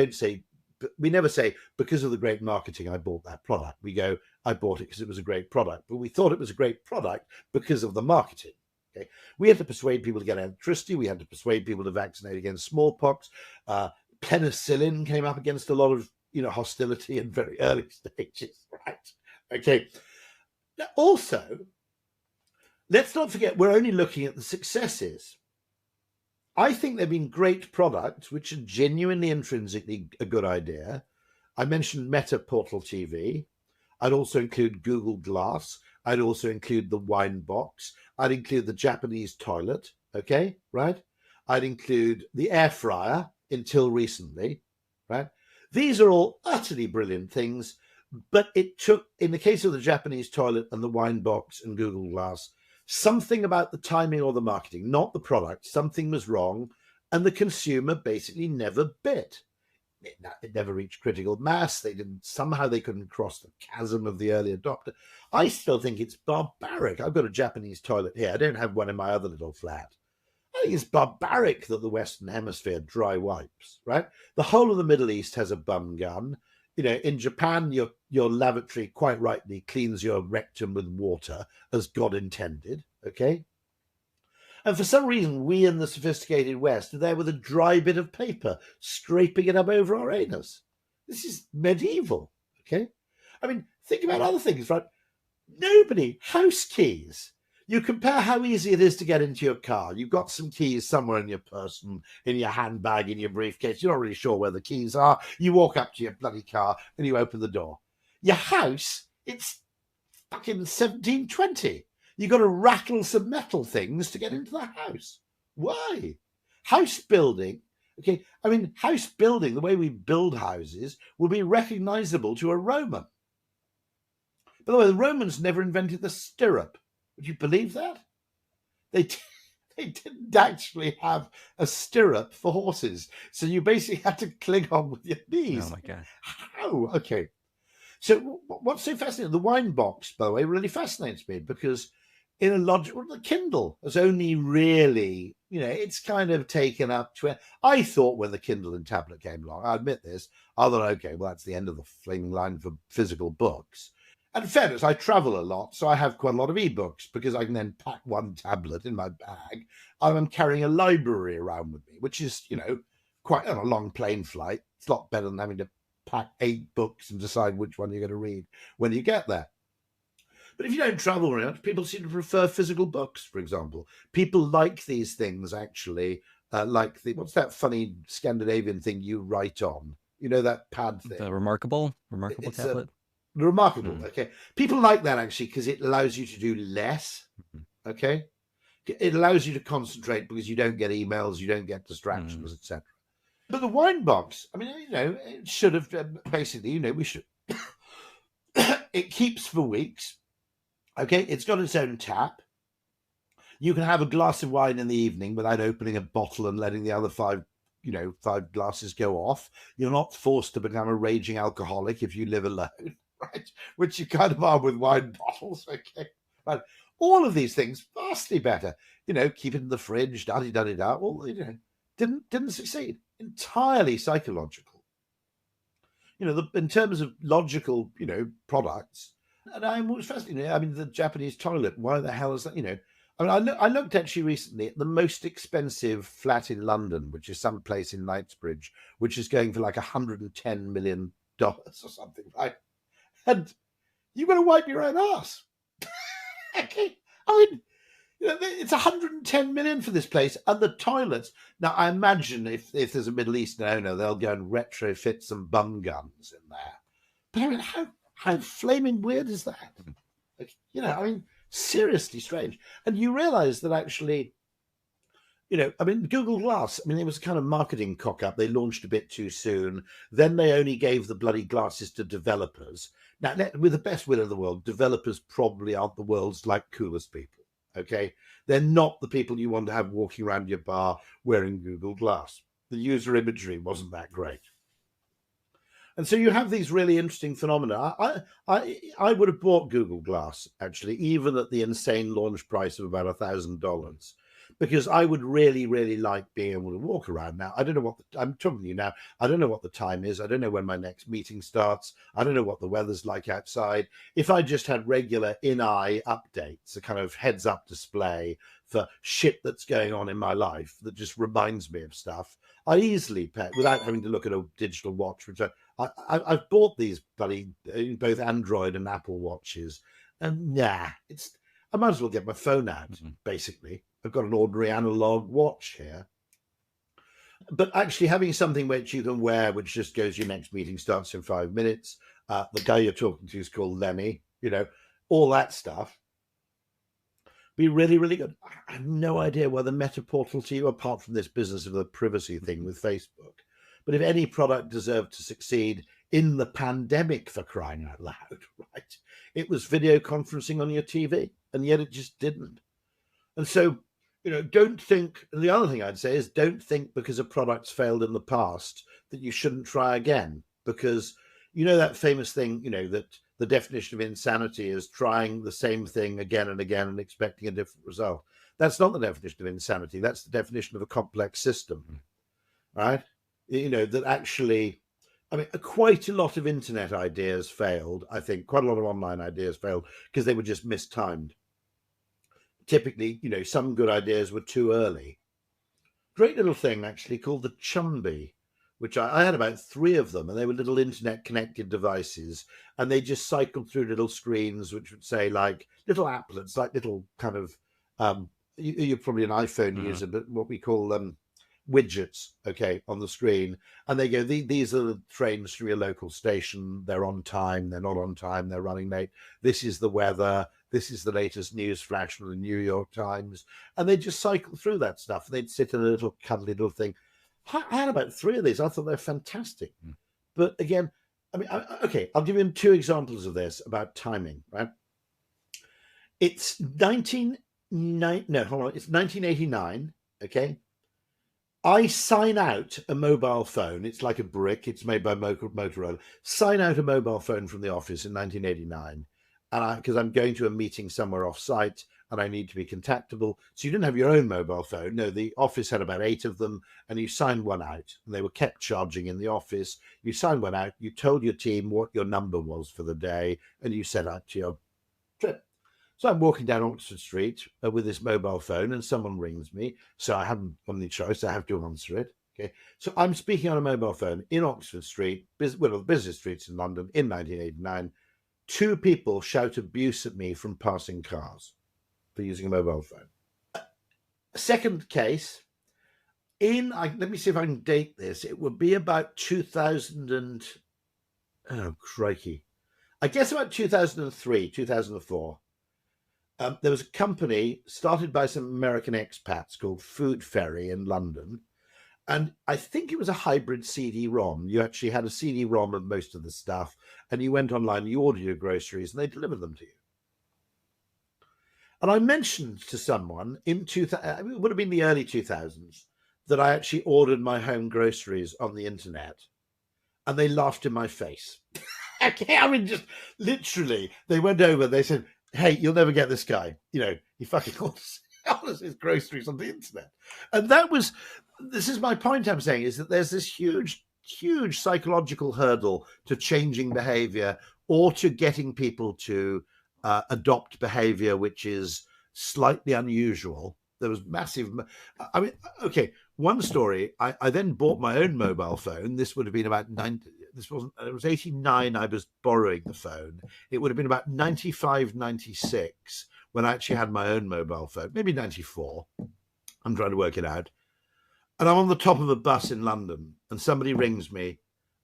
never say, because of the great marketing, I bought that product. We go, I bought it because it was a great product. But we thought it was a great product because of the marketing. Okay? We had to persuade people to get electricity. We had to persuade people to vaccinate against smallpox. Penicillin came up against a lot of hostility in very early stages, right? Okay. Now, also, let's not forget, we're only looking at the successes. I think there have been great products which are genuinely intrinsically a good idea. I mentioned Meta Portal TV. I'd also include Google Glass. I'd also include the wine box. I'd include the Japanese toilet. Okay, right? I'd include the air fryer until recently, right? These are all utterly brilliant things, but it took, in the case of the Japanese toilet and the wine box and Google Glass, something about the timing or the marketing, not the product. Something was wrong, and the consumer basically never bit. It never reached critical mass. They couldn't cross the chasm of the early adopter. I still think it's barbaric. I've got a Japanese toilet here. I don't have one in my other little flat. I think it's barbaric that the Western Hemisphere dry wipes, right? The whole of the Middle East has a bum gun. In Japan, your lavatory quite rightly cleans your rectum with water as God intended, okay? And for some reason, we in the sophisticated West are there with a dry bit of paper, scraping it up over our anus. This is medieval, okay? I mean, think about other things, right? House keys. You compare how easy it is to get into your car. You've got some keys somewhere in your person, in your handbag, in your briefcase. You're not really sure where the keys are. You walk up to your bloody car and you open the door. Your house, it's fucking 1720. You've got to rattle some metal things to get into the house. Why? House building, okay, house building, the way we build houses, will be recognizable to a Roman. By the way, the Romans never invented the stirrup. Would you believe that? They didn't actually have a stirrup for horses. So you basically had to cling on with your knees. Oh, my God. How? Okay. So what's so fascinating? The wine box, by the way, really fascinates me because in a logical, the Kindle has only really, it's kind of taken up to, I thought when the Kindle and tablet came along, I admit this, I thought, okay, well, that's the end of the fling line for physical books. And in fairness, I travel a lot, so I have quite a lot of ebooks because I can then pack one tablet in my bag. I'm carrying a library around with me, which is, quite on a long plane flight. It's a lot better than having to pack 8 books and decide which one you're going to read when you get there. But if you don't travel very much, people seem to prefer physical books, for example. People like these things, actually, what's that funny Scandinavian thing you write on? That pad thing. The Remarkable tablet. Remarkable. Okay, people like that actually because it allows you to do less. Okay, it allows you to concentrate because you don't get emails, you don't get distractions, etc. But the wine box, it should have basically, we should. It keeps for weeks. Okay, it's got its own tap. You can have a glass of wine in the evening without opening a bottle and letting the other 5 glasses go off. You're not forced to become a raging alcoholic if you live alone. Right, which you kind of are with wine bottles, okay? Right, all of these things vastly better. Keep it in the fridge, da-di-da-di-da. Well, didn't succeed. Entirely psychological. In terms of logical, products. And I'm always fascinated. The Japanese toilet. Why the hell is that? I looked actually recently at the most expensive flat in London, which is some place in Knightsbridge, which is going for like $110 million or something, right? And you've got to wipe your own ass. Okay. It's 110 million for this place. And the toilets. Now, I imagine if there's a Middle Eastern owner, they'll go and retrofit some bum guns in there. But how flaming weird is that? Seriously strange. And you realize that actually I mean, Google Glass, I mean, it was a kind of marketing cock-up. They launched a bit too soon. Then they only gave the bloody glasses to developers. Now, with the best will in the world, developers probably aren't the world's coolest people, okay? They're not the people you want to have walking around your bar wearing Google Glass. The user imagery wasn't that great. And so you have these really interesting phenomena. I would have bought Google Glass, actually, even at the insane launch price of about $1,000, because I would really, really like being able to walk around. Now, I don't know what, I'm talking to you now, I don't know what the time is. I don't know when my next meeting starts. I don't know what the weather's like outside. If I just had regular in-eye updates, a kind of heads-up display for shit that's going on in my life that just reminds me of stuff, I easily pay without having to look at a digital watch, which I've bought these bloody both Android and Apple watches, and I might as well get my phone out. Basically, I've got an ordinary analog watch here, but actually having something which you can wear, which just goes, your next meeting starts in 5 minutes. The guy you're talking to is called Lemmy. All that stuff. Be really, really good. I have no idea whether Meta Portal to you, apart from this business of the privacy thing with Facebook. But if any product deserved to succeed in the pandemic, for crying out loud, right, it was video conferencing on your TV, and yet it just didn't. And so, don't think, and the other thing I'd say is don't think because a product's failed in the past that you shouldn't try again, because that famous thing, that the definition of insanity is trying the same thing again and again and expecting a different result. That's not the definition of insanity. That's the definition of a complex system, right? That actually, I mean, quite a lot of internet ideas failed. I think quite a lot of online ideas failed because they were just mistimed. Typically, some good ideas were too early. Great little thing actually called the Chumby, which I had about 3 of them, and they were little internet connected devices, and they just cycled through little screens, which would say like little applets, like little kind of, you're probably an iPhone user, but what we call widgets, okay, on the screen. And they go, these are the trains from your local station. They're on time. They're not on time. They're running late. This is the weather. This is the latest news flash from the New York Times. And they just cycle through that stuff. They'd sit in a little cuddly little thing. I had about 3 of these. I thought they're fantastic. But again, I mean, okay, I'll give you 2 examples of this about timing, right? It's 1989, okay? I sign out a mobile phone. It's like a brick. It's made by Motorola. Sign out a mobile phone from the office in 1989, and because I'm going to a meeting somewhere off-site and I need to be contactable. So you didn't have your own mobile phone. No, the office had about 8 of them, and you signed one out, and they were kept charging in the office. You signed one out. You told your team what your number was for the day, and you set out to your trip. So I'm walking down Oxford Street with this mobile phone, and someone rings me. So I haven't got any choice. I have to answer it. Okay. So I'm speaking on a mobile phone in Oxford Street, the business streets in London in 1989. 2 people shout abuse at me from passing cars for using a mobile phone. Second case, let me see if I can date this. It would be about 2000 and, oh, crikey. I guess about 2003, 2004. There was a company started by some American expats called Food Ferry in London. And I think it was a hybrid CD-ROM. You actually had a CD-ROM of most of the stuff, and you went online, you ordered your groceries, and they delivered them to you. And I mentioned to someone it would have been the early 2000s, that I actually ordered my home groceries on the internet, and they laughed in my face. Okay, I mean, just literally, they went over, they said, hey, you'll never get this guy. He fucking orders his groceries on the internet. And this is my point I'm saying, is that there's this huge, huge psychological hurdle to changing behavior or to getting people to adopt behavior which is slightly unusual. There was massive, I mean, okay, one story, I then bought my own mobile phone. This would have been about it was 89, I was borrowing the phone. It would have been about 95, 96 when I actually had my own mobile phone, maybe 94. I'm trying to work it out. And I'm on the top of a bus in London, and somebody rings me,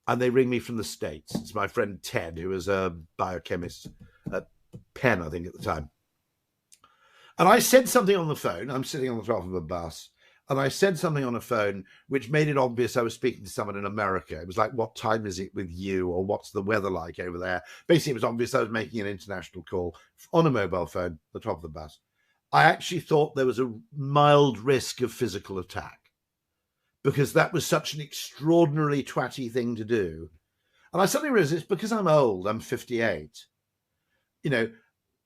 and they ring me from the States. It's my friend Ted, who was a biochemist at Penn, I think, at the time. And I said something on the phone. I'm sitting on the top of a bus, And I said something on a phone which made it obvious I was speaking to someone in America. It was like, what time is it with you? Or what's the weather like over there? Basically, it was obvious I was making an international call on a mobile phone, the top of the bus. I actually thought there was a mild risk of physical attack because that was such an extraordinarily twatty thing to do. And I suddenly realized it's because I'm old, I'm 58. You know,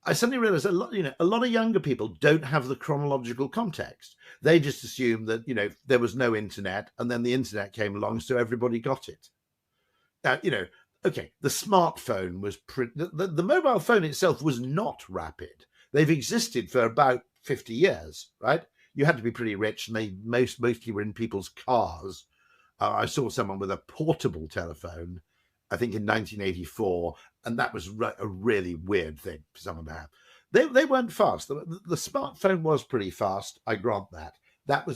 I suddenly realized a lot of younger people don't have the chronological context. They just assume that, there was no internet and then the internet came along, so everybody got it. Now, okay, the smartphone was the mobile phone itself was not rapid. They've existed for about 50 years, right? You had to be pretty rich, and they mostly were in people's cars. I saw someone with a portable telephone, I think in 1984, and that was a really weird thing for someone to have. They weren't fast. The smartphone was pretty fast. I grant that. That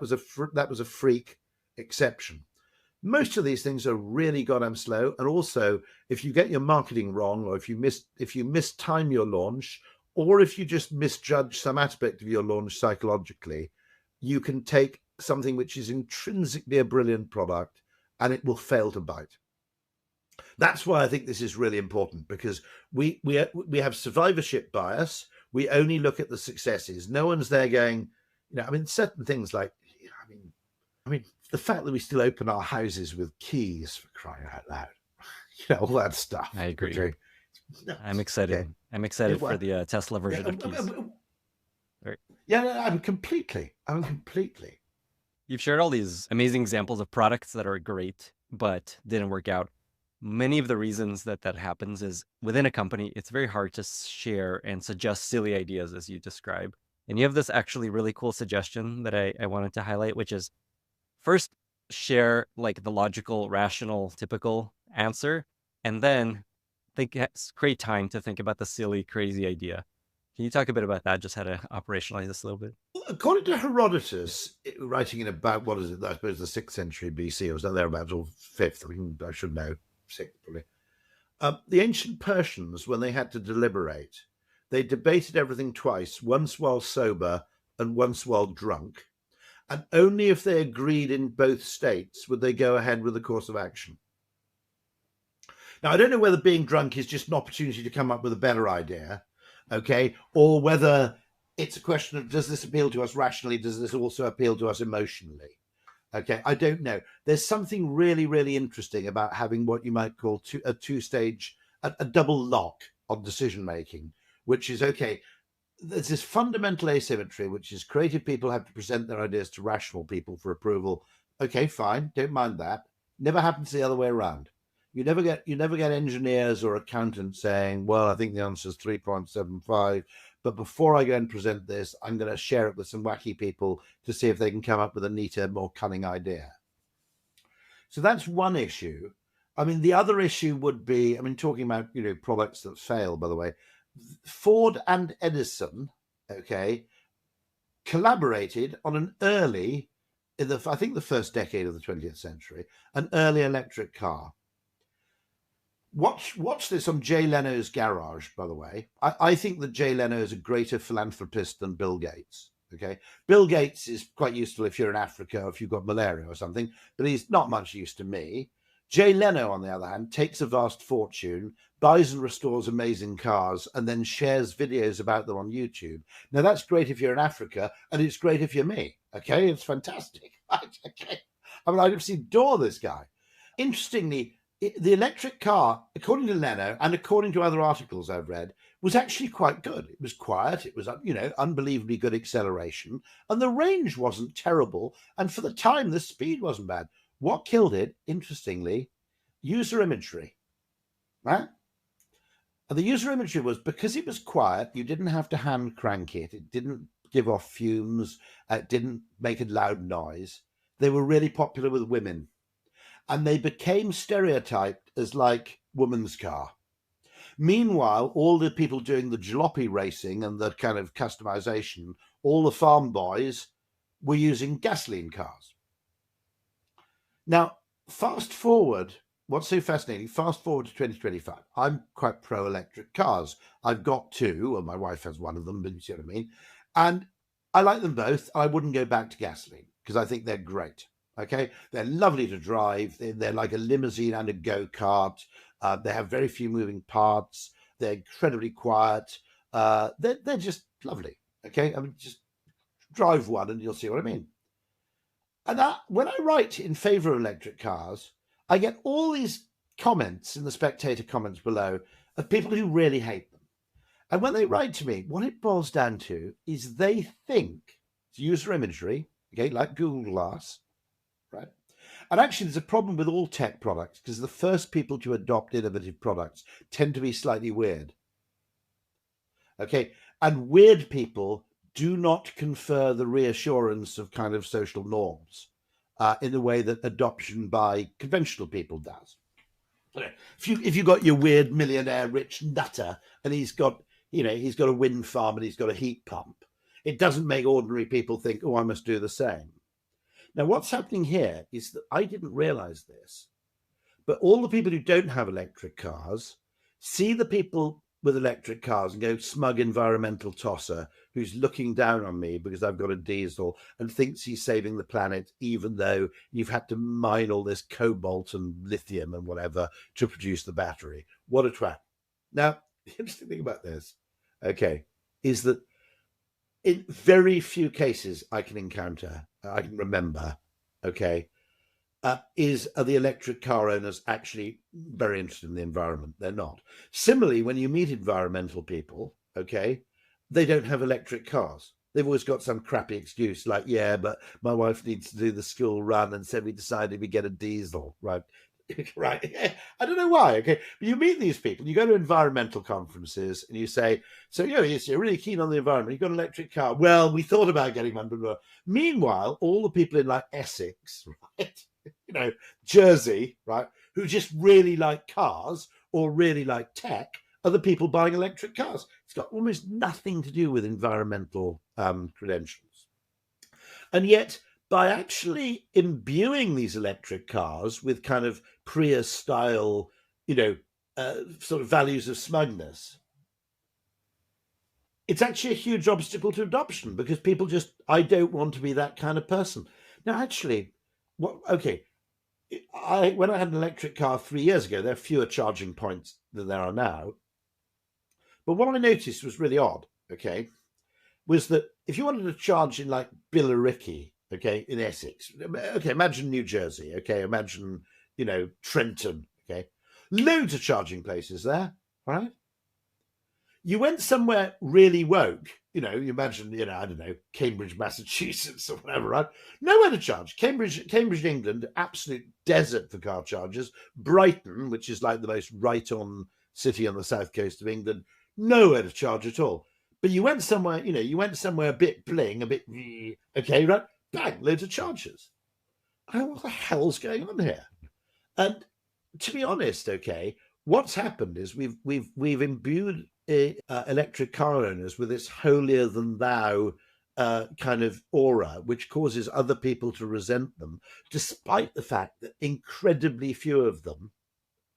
was a freak exception. Most of these things are really goddamn slow, and also if you get your marketing wrong, or if you mistime your launch, or if you just misjudge some aspect of your launch psychologically, you can take something which is intrinsically a brilliant product and it will fail to bite. That's why I think this is really important, because we have survivorship bias. We only look at the successes. No one's there going, certain things like, the fact that we still open our houses with keys, for crying out loud, all that stuff. I agree. Okay. I'm excited. Okay. I'm excited for the Tesla version of keys. Yeah, I'm completely. You've shared all these amazing examples of products that are great, but didn't work out. Many of the reasons that happens is within a company, it's very hard to share and suggest silly ideas as you describe. And you have this actually really cool suggestion that I wanted to highlight, which is first share like the logical, rational, typical answer, and then create time to think about the silly, crazy idea. Can you talk a bit about that, just how to operationalize this a little bit? According to Herodotus, writing in about, what is it, I suppose the 6th century BC, or thereabouts, or 5th, I should know, 6th probably. The ancient Persians, when they had to deliberate, they debated everything twice, once while sober and once while drunk. And only if they agreed in both states would they go ahead with the course of action. Now, I don't know whether being drunk is just an opportunity to come up with a better idea, okay, or whether it's a question of, does this appeal to us rationally? Does this also appeal to us emotionally? Okay, I don't know. There's something really, really interesting about having what you might call a two-stage, a double lock on decision-making, which is, okay, there's this fundamental asymmetry, which is creative people have to present their ideas to rational people for approval. Okay, fine, don't mind that. Never happens the other way around. You never get engineers or accountants saying, well, I think the answer is 3.75, but before I go and present this, I'm going to share it with some wacky people to see if they can come up with a neater, more cunning idea. So that's one issue. The other issue would be, talking about, products that fail, by the way, Ford and Edison, okay, collaborated on an early, I think the first decade of the 20th century, an early electric car. Watch this on Jay Leno's Garage, by the way. I think that Jay Leno is a greater philanthropist than Bill Gates. Okay, Bill Gates is quite useful if you're in Africa or if you've got malaria or something, but he's not much use to me. Jay Leno, on the other hand, takes a vast fortune, buys and restores amazing cars, and then shares videos about them on YouTube. Now, that's great if you're in Africa, and it's great if you're me. Okay, it's fantastic. Okay, I just adore this guy. Interestingly, the electric car, according to Leno and according to other articles I've read, was actually quite good. It was quiet. It was, unbelievably good acceleration, and the range wasn't terrible. And for the time, the speed wasn't bad. What killed it, interestingly, user imagery, right? And the user imagery was, because it was quiet, you didn't have to hand crank it. It didn't give off fumes. It didn't make a loud noise. They were really popular with women. And they became stereotyped as like woman's car. Meanwhile, all the people doing the jalopy racing and the kind of customization, all the farm boys were using gasoline cars. Now, fast forward, what's so fascinating, fast forward to 2025. I'm quite pro-electric cars. I've got two, and my wife has one of them, but you see what I mean? And I like them both. I wouldn't go back to gasoline because I think they're great. Okay, they're lovely to drive. They're like a limousine and a go-kart. They have very few moving parts. They're incredibly quiet. They're just lovely. Okay, I mean, just drive one and you'll see what I mean. And when I write in favor of electric cars, I get all these comments in the spectator comments below of people who really hate them. And when they write to me, what it boils down to is they think it's user imagery, okay, like Google Glass, right? And actually, there's a problem with all tech products because the first people to adopt innovative products tend to be slightly weird. Okay, and weird people do not confer the reassurance of kind of social norms in the way that adoption by conventional people does. If you got your weird millionaire rich nutter and he's got a wind farm and he's got a heat pump, it doesn't make ordinary people think, oh, I must do the same. Now, what's happening here is that I didn't realize this, but all the people who don't have electric cars see the people with electric cars and go, smug environmental tosser who's looking down on me because I've got a diesel and thinks he's saving the planet, even though you've had to mine all this cobalt and lithium and whatever to produce the battery. What a twat. Now, the interesting thing about this, okay, is that in very few cases I can remember, okay, are the electric car owners actually very interested in the environment? They're not. Similarly, when you meet environmental people, okay, they don't have electric cars. They've always got some crappy excuse like, yeah, but my wife needs to do the school run and so we decided we'd get a diesel, right? Right. I don't know why. Okay. But you meet these people, you go to environmental conferences and you say, so you're really keen on the environment. You've got an electric car. Well, we thought about getting one. But meanwhile, all the people in like Essex, right? Jersey, right, who just really like cars or really like tech are the people buying electric cars. It's got almost nothing to do with environmental credentials. And yet, by actually imbuing these electric cars with kind of Prius style, sort of values of smugness, it's actually a huge obstacle to adoption because people I don't want to be that kind of person. Now, actually, when I had an electric car 3 years ago, there are fewer charging points than there are now. But what I noticed was really odd, okay, was that if you wanted to charge in like Billericay, okay, in Essex, okay, imagine New Jersey, okay, imagine, Trenton, okay, loads of charging places there, right? You went somewhere really woke, you imagine, I don't know, Cambridge, Massachusetts or whatever, right? Nowhere to charge. Cambridge, England, absolute desert for car chargers. Brighton, which is like the most right-on city on the south coast of England, nowhere to charge at all. But you went somewhere, a bit bling, a bit, okay, right? Bang, loads of chargers. What the hell's going on here? And to be honest, okay, what's happened is we've imbued electric car owners with this holier than thou kind of aura, which causes other people to resent them, despite the fact that incredibly few of them,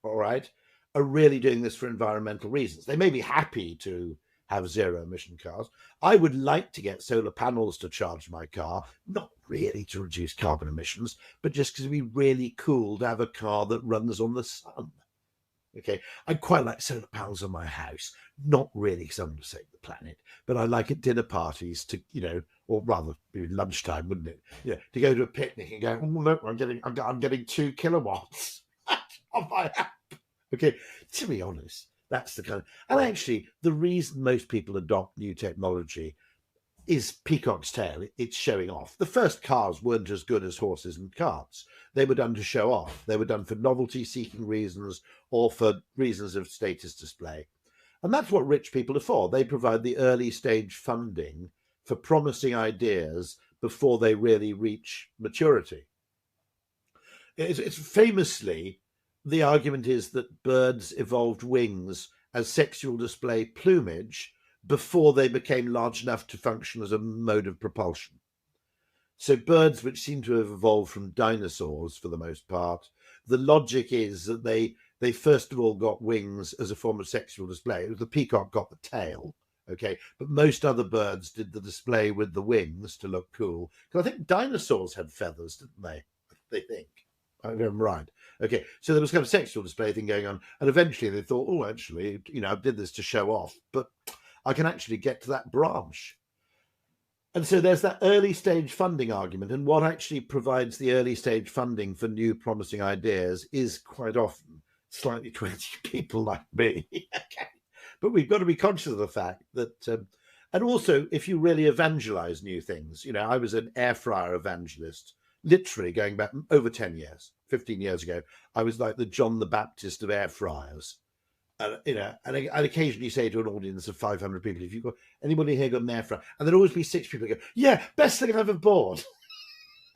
all right, are really doing this for environmental reasons. They may be happy to have zero emission cars. I would like to get solar panels to charge my car, not really to reduce carbon emissions, but just because it'd be really cool to have a car that runs on the sun. Okay, I quite like solar panels on my house, not really because I want to save the planet, but I like at dinner parties to, or rather lunchtime, wouldn't it? Yeah, to go to a picnic and go, oh look, I'm getting 2 kilowatts on my app. Okay, to be honest, that's the kind of, and actually the reason most people adopt new technology is peacock's tail. It's showing off. The first cars weren't as good as horses and carts. They were done to show off. They were done for novelty-seeking reasons or for reasons of status display. And that's what rich people are for. They provide the early stage funding for promising ideas before they really reach maturity. It's famously, the argument is that birds evolved wings as sexual display plumage before they became large enough to function as a mode of propulsion. So birds which seem to have evolved from dinosaurs for the most part, the logic is that they first of all got wings as a form of sexual display. The peacock got the tail, Okay, but most other birds did the display with the wings to look cool. Because I think dinosaurs had feathers, didn't they? They think. I remember right. Okay, so there was kind of sexual display thing going on, and eventually they thought, oh, actually, I did this to show off, but I can actually get to that branch. And so there's that early stage funding argument, and what actually provides the early stage funding for new promising ideas is quite often slightly twitchy people like me. Okay. But we've got to be conscious of the fact that, and also if you really evangelize new things, I was an air fryer evangelist, literally going back over 10 years, 15 years ago. I was like the John the Baptist of air fryers. And I'd occasionally say to an audience of 500 people, if you've got anybody here got an air fryer, and there'd always be 6 people who go, yeah, best thing I've ever bought.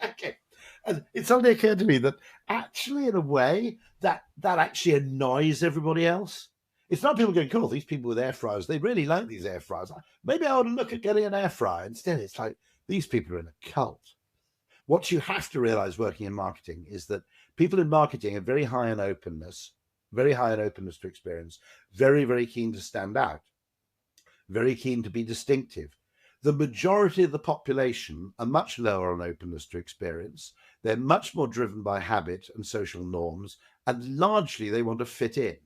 Okay. And it suddenly occurred to me that actually, in a way, that actually annoys everybody else. It's not people going, cool, these people with air fryers, they really like these air fryers. Maybe I ought to look at getting an air fryer. Instead, it's like, these people are in a cult. What you have to realize working in marketing is that people in marketing are very high in openness to experience, very, very keen to stand out, very keen to be distinctive. The majority of the population are much lower on openness to experience. They're much more driven by habit and social norms, and largely they want to fit in.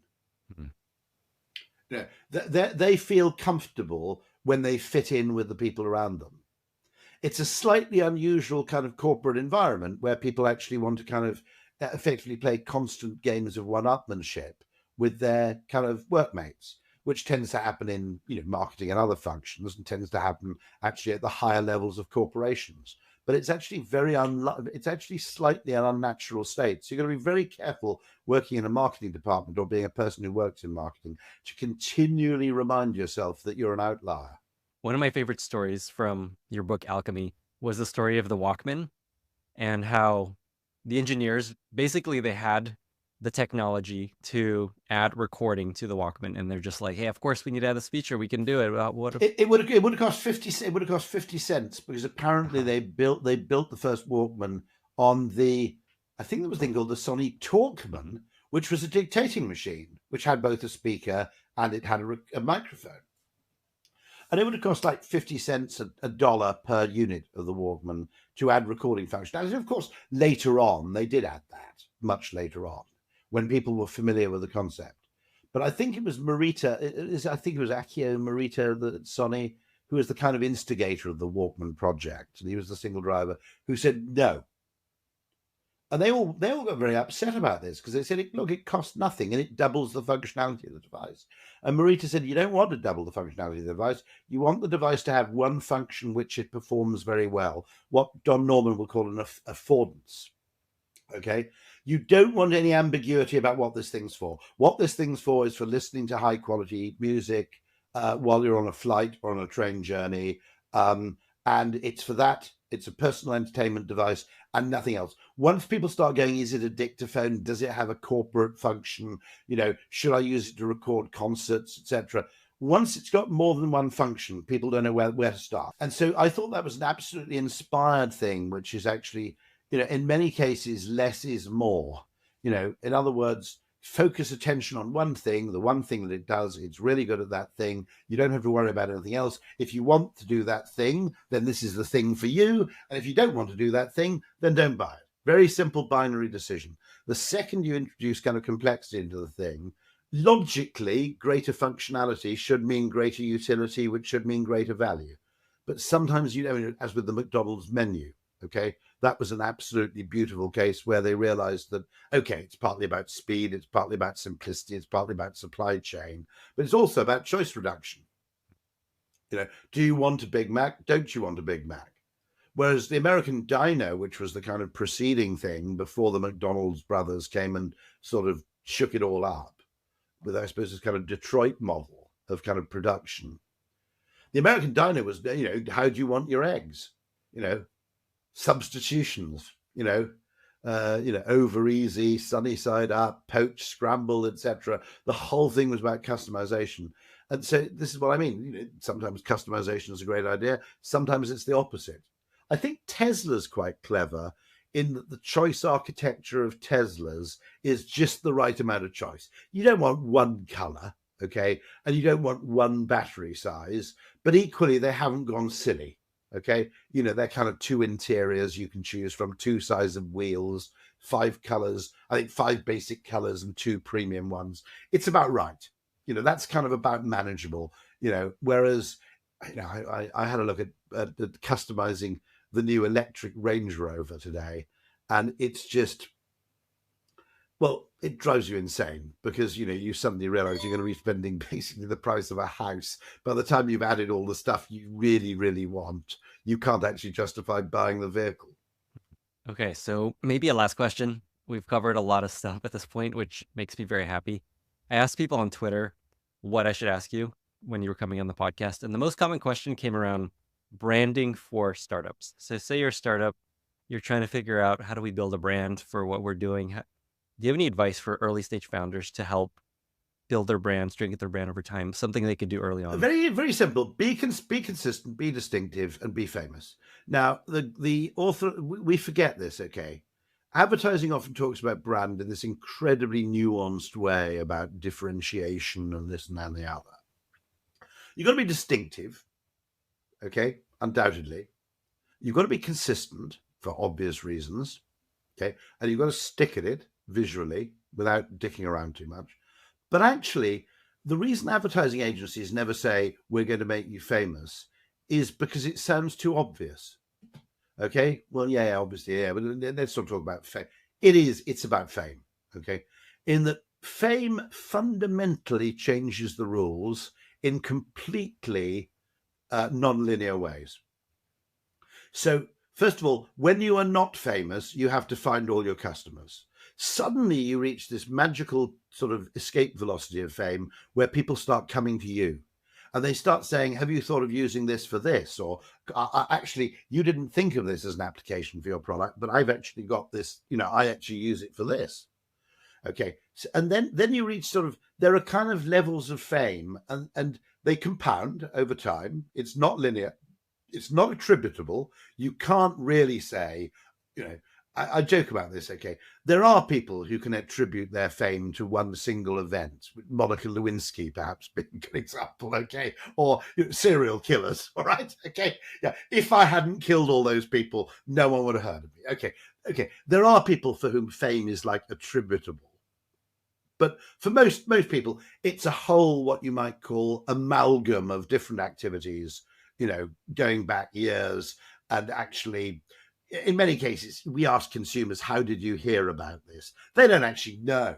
They feel comfortable when they fit in with the people around them. It's a slightly unusual kind of corporate environment where people actually want to kind of effectively play constant games of one-upmanship with their kind of workmates, which tends to happen in marketing and other functions, and tends to happen actually at the higher levels of corporations. But it's actually it's actually slightly an unnatural state. So you've got to be very careful working in a marketing department or being a person who works in marketing to continually remind yourself that you're an outlier. One of my favorite stories from your book, Alchemy, was the story of the Walkman and how the engineers, basically they had the technology to add recording to the Walkman, and they're just like, hey, of course we need to add this feature. We can do it. It would have cost 50. It would have cost 50 cents because apparently they built the first Walkman on I think there was a thing called the Sony Talkman, which was a dictating machine, which had both a speaker and it had a microphone. And it would have cost like 50 cents, a dollar per unit of the Walkman to add recording functionality. Of course, later on, they did add that, much later on, when people were familiar with the concept. But I think it was Akio Morita, the Sony, who was the kind of instigator of the Walkman project. And he was the single driver who said no. And they all got very upset about this because they said, look, it costs nothing and it doubles the functionality of the device. And Morita said, you don't want to double the functionality of the device. You want the device to have one function which it performs very well, what Don Norman will call an affordance. Okay? You don't want any ambiguity about what this thing's for. What this thing's for is for listening to high quality music while you're on a flight or on a train journey. And it's for that. It's a personal entertainment device and nothing else. Once people start going, is it a dictaphone? Does it have a corporate function? Should I use it to record concerts, etc.? Once it's got more than one function, people don't know where to start. And so I thought that was an absolutely inspired thing, which is actually, in many cases, less is more. In other words, focus attention on one thing, the one thing that it does, it's really good at that thing. You don't have to worry about anything else. If you want to do that thing, then this is the thing for you. And if you don't want to do that thing, then don't buy it. Very simple binary decision. The second you introduce kind of complexity into the thing, logically, greater functionality should mean greater utility, which should mean greater value. But sometimes, as with the McDonald's menu, okay, that was an absolutely beautiful case where they realized that, okay, it's partly about speed, it's partly about simplicity, it's partly about supply chain, but it's also about choice reduction. Do you want a Big Mac? Don't you want a Big Mac? Whereas the American Diner, which was the kind of preceding thing before the McDonald's brothers came and sort of shook it all up with, I suppose, this kind of Detroit model of kind of production. The American Diner was, how do you want your eggs? Substitutions, over easy, sunny side up, poached, scrambled, etc. The whole thing was about customization. And so this is what I mean. Sometimes customization is a great idea. Sometimes it's the opposite. I think Tesla's quite clever in that the choice architecture of Teslas is just the right amount of choice. You don't want one color, okay? And you don't want one battery size, but equally they haven't gone silly, okay? You know, they're kind of 2 interiors you can choose from, 2 sizes of wheels, 5 colors, I think 5 basic colors and 2 premium ones. It's about right. You know, that's kind of about manageable, you know, whereas, you know, I had a look at customizing the new electric Range Rover today, and it's just, well, it drives you insane because, you know, you suddenly realize you're going to be spending basically the price of a house. By the time you've added all the stuff you really, really want, you can't actually justify buying the vehicle. Okay, so maybe a last question. We've covered a lot of stuff at this point, which makes me very happy. I asked people on Twitter what I should ask you when you were coming on the podcast, and the most common question came around branding for startups. So say you're a startup, you're trying to figure out, how do we build a brand for what we're doing? Do you have any advice for early stage founders to help build their brand, strengthen their brand over time? Something they could do early on. Very, very simple. Be consistent, be distinctive, and be famous. Now, the author, we forget this, okay? Advertising often talks about brand in this incredibly nuanced way about differentiation and this and that and the other. You've got to be distinctive, okay? Undoubtedly. You've got to be consistent for obvious reasons, okay? And you've got to stick at it visually without dicking around too much. But actually, the reason advertising agencies never say, we're going to make you famous, is because it sounds too obvious. Okay? Well, yeah, obviously, yeah, but let's not talk about fame. It's about fame, okay? In that fame fundamentally changes the rules in completely non-linear ways. So, first of all, when you are not famous, you have to find all your customers. Suddenly you reach this magical sort of escape velocity of fame where people start coming to you and they start saying, have you thought of using this for this? Or actually, you didn't think of this as an application for your product, but I've actually got this, you know, I actually use it for this. Okay. So, and then you reach sort of, there are kind of levels of fame and they compound over time. It's not linear. It's not attributable. You can't really say, you know, I joke about this, okay? There are people who can attribute their fame to one single event, Monica Lewinsky perhaps being a good example, okay? Or, you know, serial killers, all right? Okay, yeah. If I hadn't killed all those people, no one would have heard of me. Okay. There are people for whom fame is like attributable. But for most people, it's a whole, what you might call amalgam of different activities, you know, going back years. And actually, in many cases, we ask consumers, how did you hear about this? They don't actually know.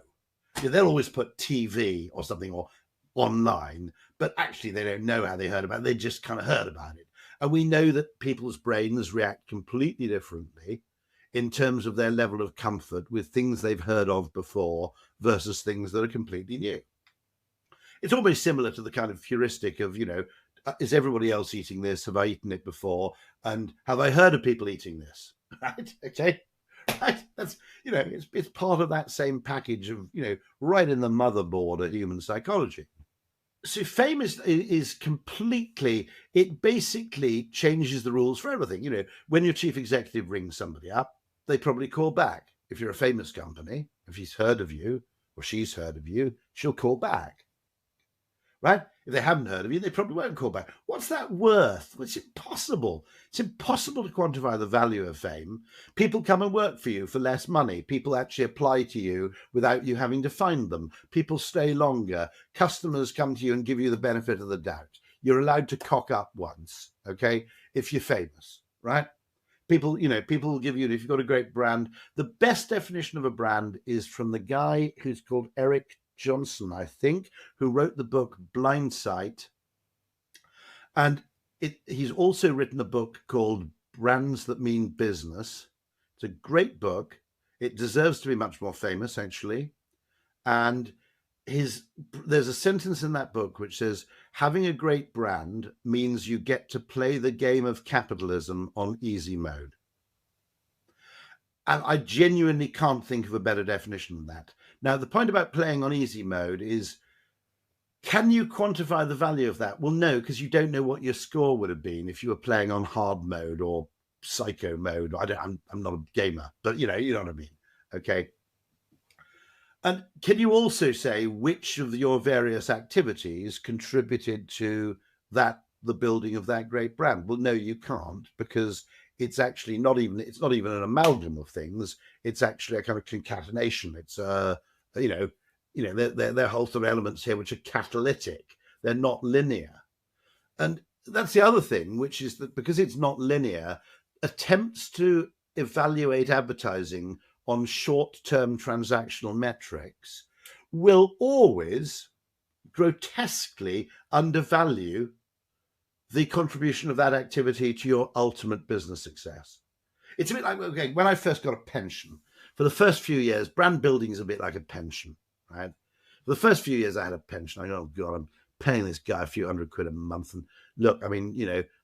You know, they'll always put TV or something or online, but actually they don't know how they heard about it. They just kind of heard about it. And we know that people's brains react completely differently in terms of their level of comfort with things they've heard of before versus things that are completely new. It's almost similar to the kind of heuristic of, you know, is everybody else eating this? Have I eaten it before? And have I heard of people eating this? Right? Okay. Right. That's, you know, it's part of that same package of, you know, right in the motherboard of human psychology. So fame is completely, it basically changes the rules for everything. You know, when your chief executive rings somebody up, they probably call back. If you're a famous company, if he's heard of you or she's heard of you, she'll call back. Right? If they haven't heard of you, they probably won't call back. What's that worth? Well, it's impossible. It's impossible to quantify the value of fame. People come and work for you for less money. People actually apply to you without you having to find them. People stay longer. Customers come to you and give you the benefit of the doubt. You're allowed to cock up once, okay, if you're famous, right? People, you know, people will give you, if you've got a great brand, the best definition of a brand is from the guy who's called Eric Johnson, I think, who wrote the book Blindsight. And he's also written a book called Brands That Mean Business. It's a great book. It deserves to be much more famous, actually. And there's a sentence in that book which says, having a great brand means you get to play the game of capitalism on easy mode. And I genuinely can't think of a better definition than that. Now, the point about playing on easy mode is, can you quantify the value of that? Well, no, because you don't know what your score would have been if you were playing on hard mode or psycho mode. I'm not a gamer, but you know what I mean. Okay. And can you also say which of your various activities contributed to the building of that great brand? Well, no, you can't, because it's actually not even an amalgam of things. It's actually a kind of concatenation. It's there are whole sort of elements here which are catalytic. They're not linear. And that's the other thing, which is that because it's not linear, attempts to evaluate advertising on short-term transactional metrics will always grotesquely undervalue the contribution of that activity to your ultimate business success. It's a bit like, okay, when I first got a pension, for the first few years, brand building is a bit like a pension, right? For the first few years I had a pension, I go, oh God, I'm paying this guy a few £100 a month. And look, I mean,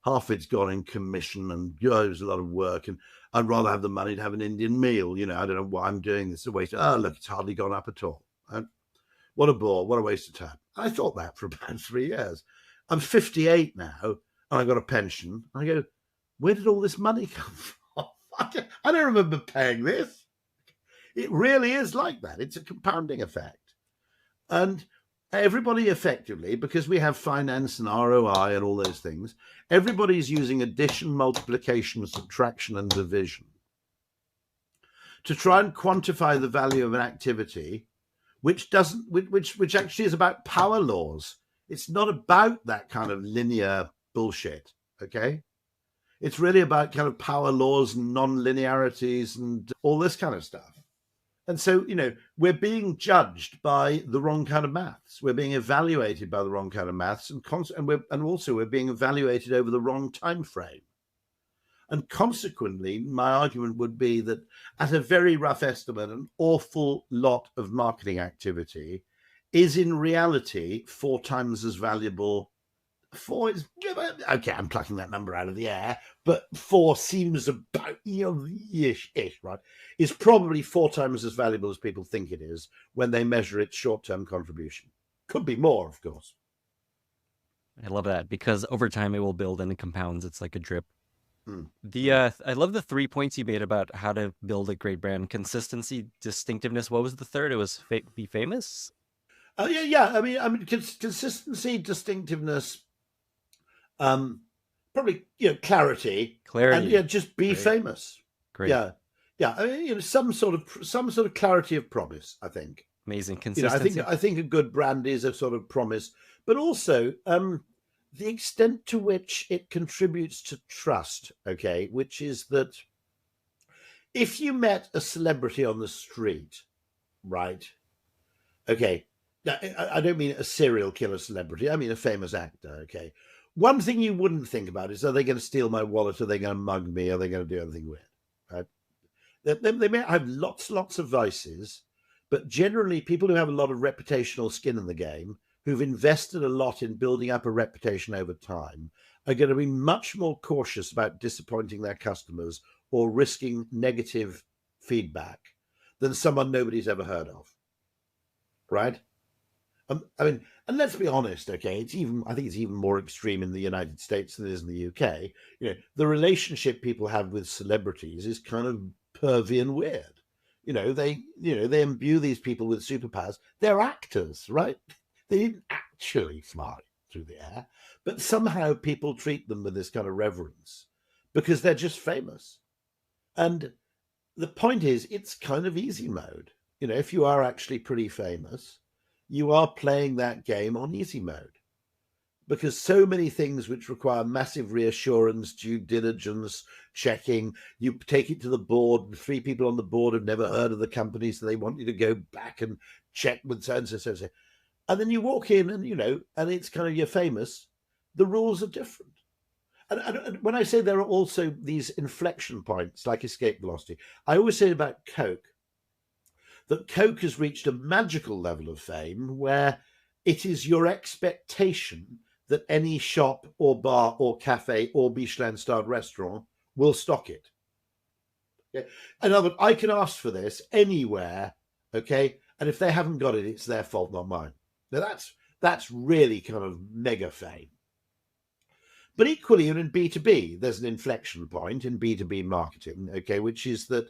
half of it's gone in commission, and it was a lot of work, and I'd rather have the money to have an Indian meal. I don't know why I'm doing this. A waste. Oh, look, it's hardly gone up at all. And what a bore. What a waste of time. I thought that for about 3 years. I'm 58 now, and I got a pension. I go, where did all this money come from? I don't remember paying this. It really is like that. It's a compounding effect. And everybody effectively, because we have finance and ROI and all those things, everybody's using addition, multiplication, subtraction, and division to try and quantify the value of an activity, which actually is about power laws. It's not about that kind of linear bullshit, okay? It's really about kind of power laws and non-linearities and all this kind of stuff. And so, we're being judged by the wrong kind of maths. We're being evaluated by the wrong kind of maths, and also we're being evaluated over the wrong time frame. And consequently, my argument would be that at a very rough estimate, an awful lot of marketing activity is in reality 4 times as valuable. 4 is, okay, I'm plucking that number out of the air, but 4 seems about ish, right? Is probably 4 times as valuable as people think it is when they measure its short-term contribution. Could be more, of course. I love that, because over time it will build and it compounds. It's like a drip. I love the 3 points you made about how to build a great brand: consistency, distinctiveness. What was the third? It was be famous. Yeah. I mean, consistency, distinctiveness. Probably clarity, and just be famous. Great. Yeah. I mean, some sort of clarity of promise. I think amazing consistency. I think a good brand is a sort of promise, but also the extent to which it contributes to trust. Okay, which is that if you met a celebrity on the street, right? Okay, now, I don't mean a serial killer celebrity. I mean a famous actor. Okay. One thing you wouldn't think about is, are they going to steal my wallet? Are they going to mug me? Are they going to do anything weird? Right? They may have lots of vices, but generally people who have a lot of reputational skin in the game, who've invested a lot in building up a reputation over time, are going to be much more cautious about disappointing their customers or risking negative feedback than someone nobody's ever heard of. Right? I mean, and let's be honest, okay, I think it's even more extreme in the United States than it is in the UK. The relationship people have with celebrities is kind of pervy and weird. They imbue these people with superpowers. They're actors, right? They didn't actually fly through the air, but somehow people treat them with this kind of reverence because they're just famous. And the point is, it's kind of easy mode. If you are actually pretty famous, you are playing that game on easy mode, because so many things which require massive reassurance, due diligence, checking, you take it to the board. 3 people on the board have never heard of the company, so they want you to go back and check with so and so. And then you walk in and, and it's kind of, you're famous. The rules are different. And when I say there are also these inflection points like escape velocity, I always say about Coke, that Coke has reached a magical level of fame where it is your expectation that any shop or bar or cafe or Michelin-starred restaurant will stock it. Okay? In other words, I can ask for this anywhere, okay? And if they haven't got it, it's their fault, not mine. Now that's really kind of mega fame. But equally, in B2B, there's an inflection point in B2B marketing, okay, which is that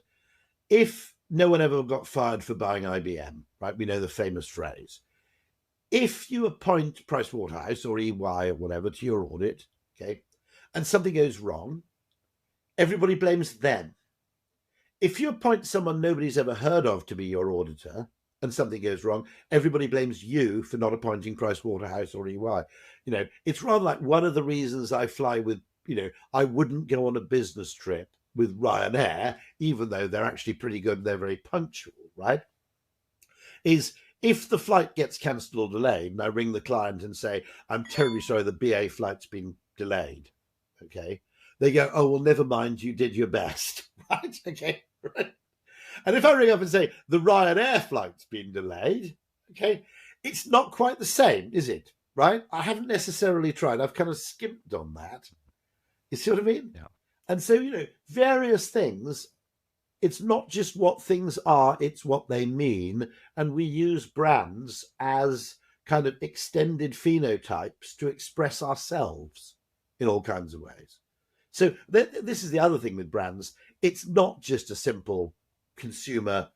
if no one ever got fired for buying IBM, right? We know the famous phrase. If you appoint Pricewaterhouse or EY or whatever to your audit, okay, and something goes wrong, everybody blames them. If you appoint someone nobody's ever heard of to be your auditor and something goes wrong, everybody blames you for not appointing Pricewaterhouse or EY. It's rather like one of the reasons I fly with, I wouldn't go on a business trip with Ryanair, even though they're actually pretty good and they're very punctual, right? Is if the flight gets cancelled or delayed, and I ring the client and say, I'm terribly sorry, the BA flight's been delayed, okay? They go, oh, well, never mind, you did your best, right? Okay, right? And if I ring up and say, the Ryanair flight's been delayed, okay, it's not quite the same, is it, right? I haven't necessarily tried. I've kind of skimped on that. You see what I mean? Yeah. And so, various things, it's not just what things are, it's what they mean. And we use brands as kind of extended phenotypes to express ourselves in all kinds of ways. So this is the other thing with brands. It's not just a simple consumer,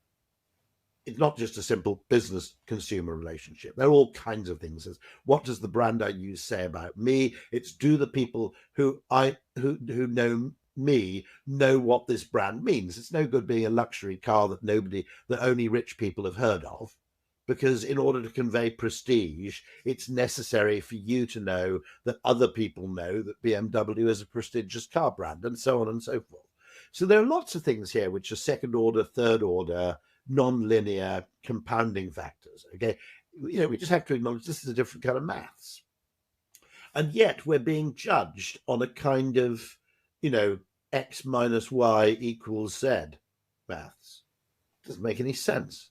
it's not just a simple business consumer relationship. There are all kinds of things. What does the brand I use say about me? It's do the people who know me know what this brand means. It's no good being a luxury car that only rich people have heard of, because in order to convey prestige, it's necessary for you to know that other people know that BMW is a prestigious car brand, and so on and so forth. So there are lots of things here which are second order, third order, non-linear compounding factors. Okay, we just have to acknowledge this is a different kind of maths, and yet we're being judged on a kind of X minus Y equals Z maths. Doesn't make any sense.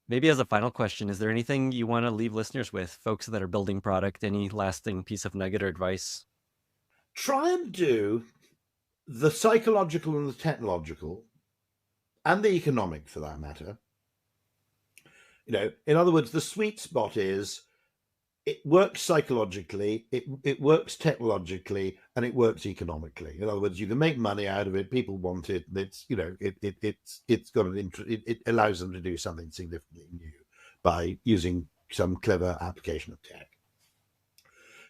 Maybe as a final question, is there anything you want to leave listeners with, folks that are building product, any lasting piece of nugget or advice? Try and do the psychological and the technological and the economic, for that matter. In other words, the sweet spot is it works psychologically, it works technologically, and it works economically. In other words, you can make money out of it. People want it. It's it allows them to do something significantly new by using some clever application of tech.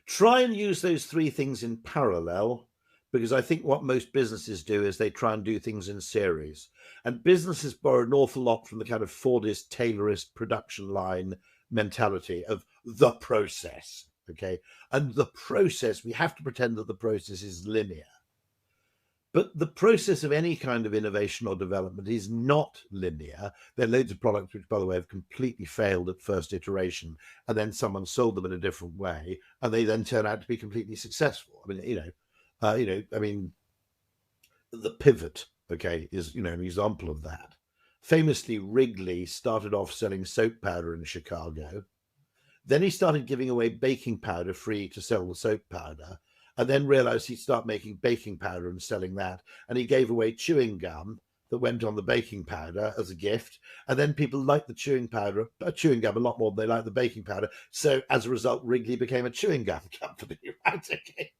Try and use those three things in parallel, because I think what most businesses do is they try and do things in series. And businesses borrow an awful lot from the kind of Fordist, Taylorist production line mentality of the process, okay? And the process, we have to pretend that the process is linear. But the process of any kind of innovation or development is not linear. There are loads of products which, by the way, have completely failed at first iteration, and then someone sold them in a different way, and they then turn out to be completely successful. I mean, the pivot, okay, is an example of that. Famously, Wrigley started off selling soap powder in Chicago. Then he started giving away baking powder free to sell the soap powder, and then realized he'd start making baking powder and selling that. And he gave away chewing gum that went on the baking powder as a gift. And then people liked the chewing gum a lot more than they liked the baking powder. So as a result, Wrigley became a chewing gum company, right? Okay.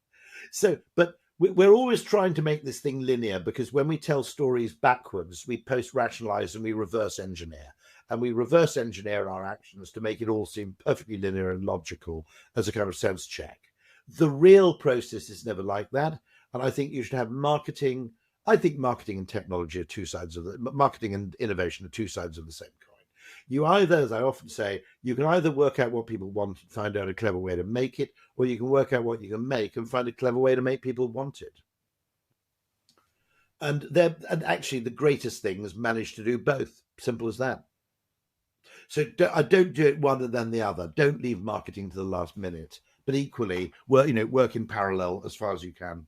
So, but we're always trying to make this thing linear, because when we tell stories backwards, we post-rationalize and we reverse engineer. And we reverse engineer our actions to make it all seem perfectly linear and logical as a kind of sense check. The real process is never like that. And I think you should have marketing. I think marketing and technology are two sides of marketing and innovation are two sides of the same coin. You either, as I often say, you can either work out what people want and find out a clever way to make it, or you can work out what you can make and find a clever way to make people want it. And actually the greatest things manage to do both. Simple as that. So I don't do it one and then the other. Don't leave marketing to the last minute, but equally, work in parallel as far as you can.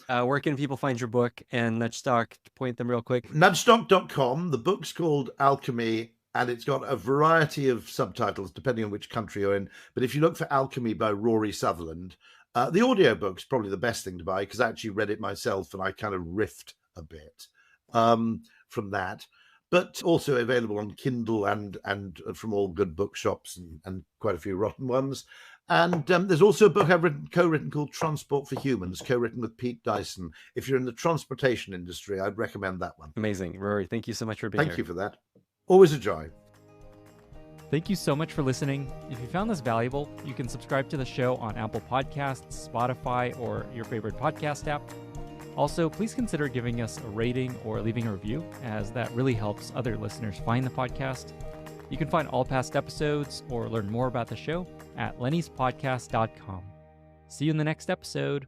Where can people find your book and Nudgestock? Point them real quick. Nudgestock.com. The book's called Alchemy, and it's got a variety of subtitles depending on which country you're in. But if you look for Alchemy by Rory Sutherland, the audiobook's probably the best thing to buy, because I actually read it myself and I kind of riffed a bit from that. but also available on Kindle and from all good bookshops and quite a few rotten ones. And there's also a book I've co-written called Transport for Humans, co-written with Pete Dyson. If you're in the transportation industry, I'd recommend that one. Amazing. Rory, thank you so much for being here. Thank you for that. Always a joy. Thank you so much for listening. If you found this valuable, you can subscribe to the show on Apple Podcasts, Spotify, or your favorite podcast app. Also, please consider giving us a rating or leaving a review, as that really helps other listeners find the podcast. You can find all past episodes or learn more about the show at lennyspodcast.com. See you in the next episode.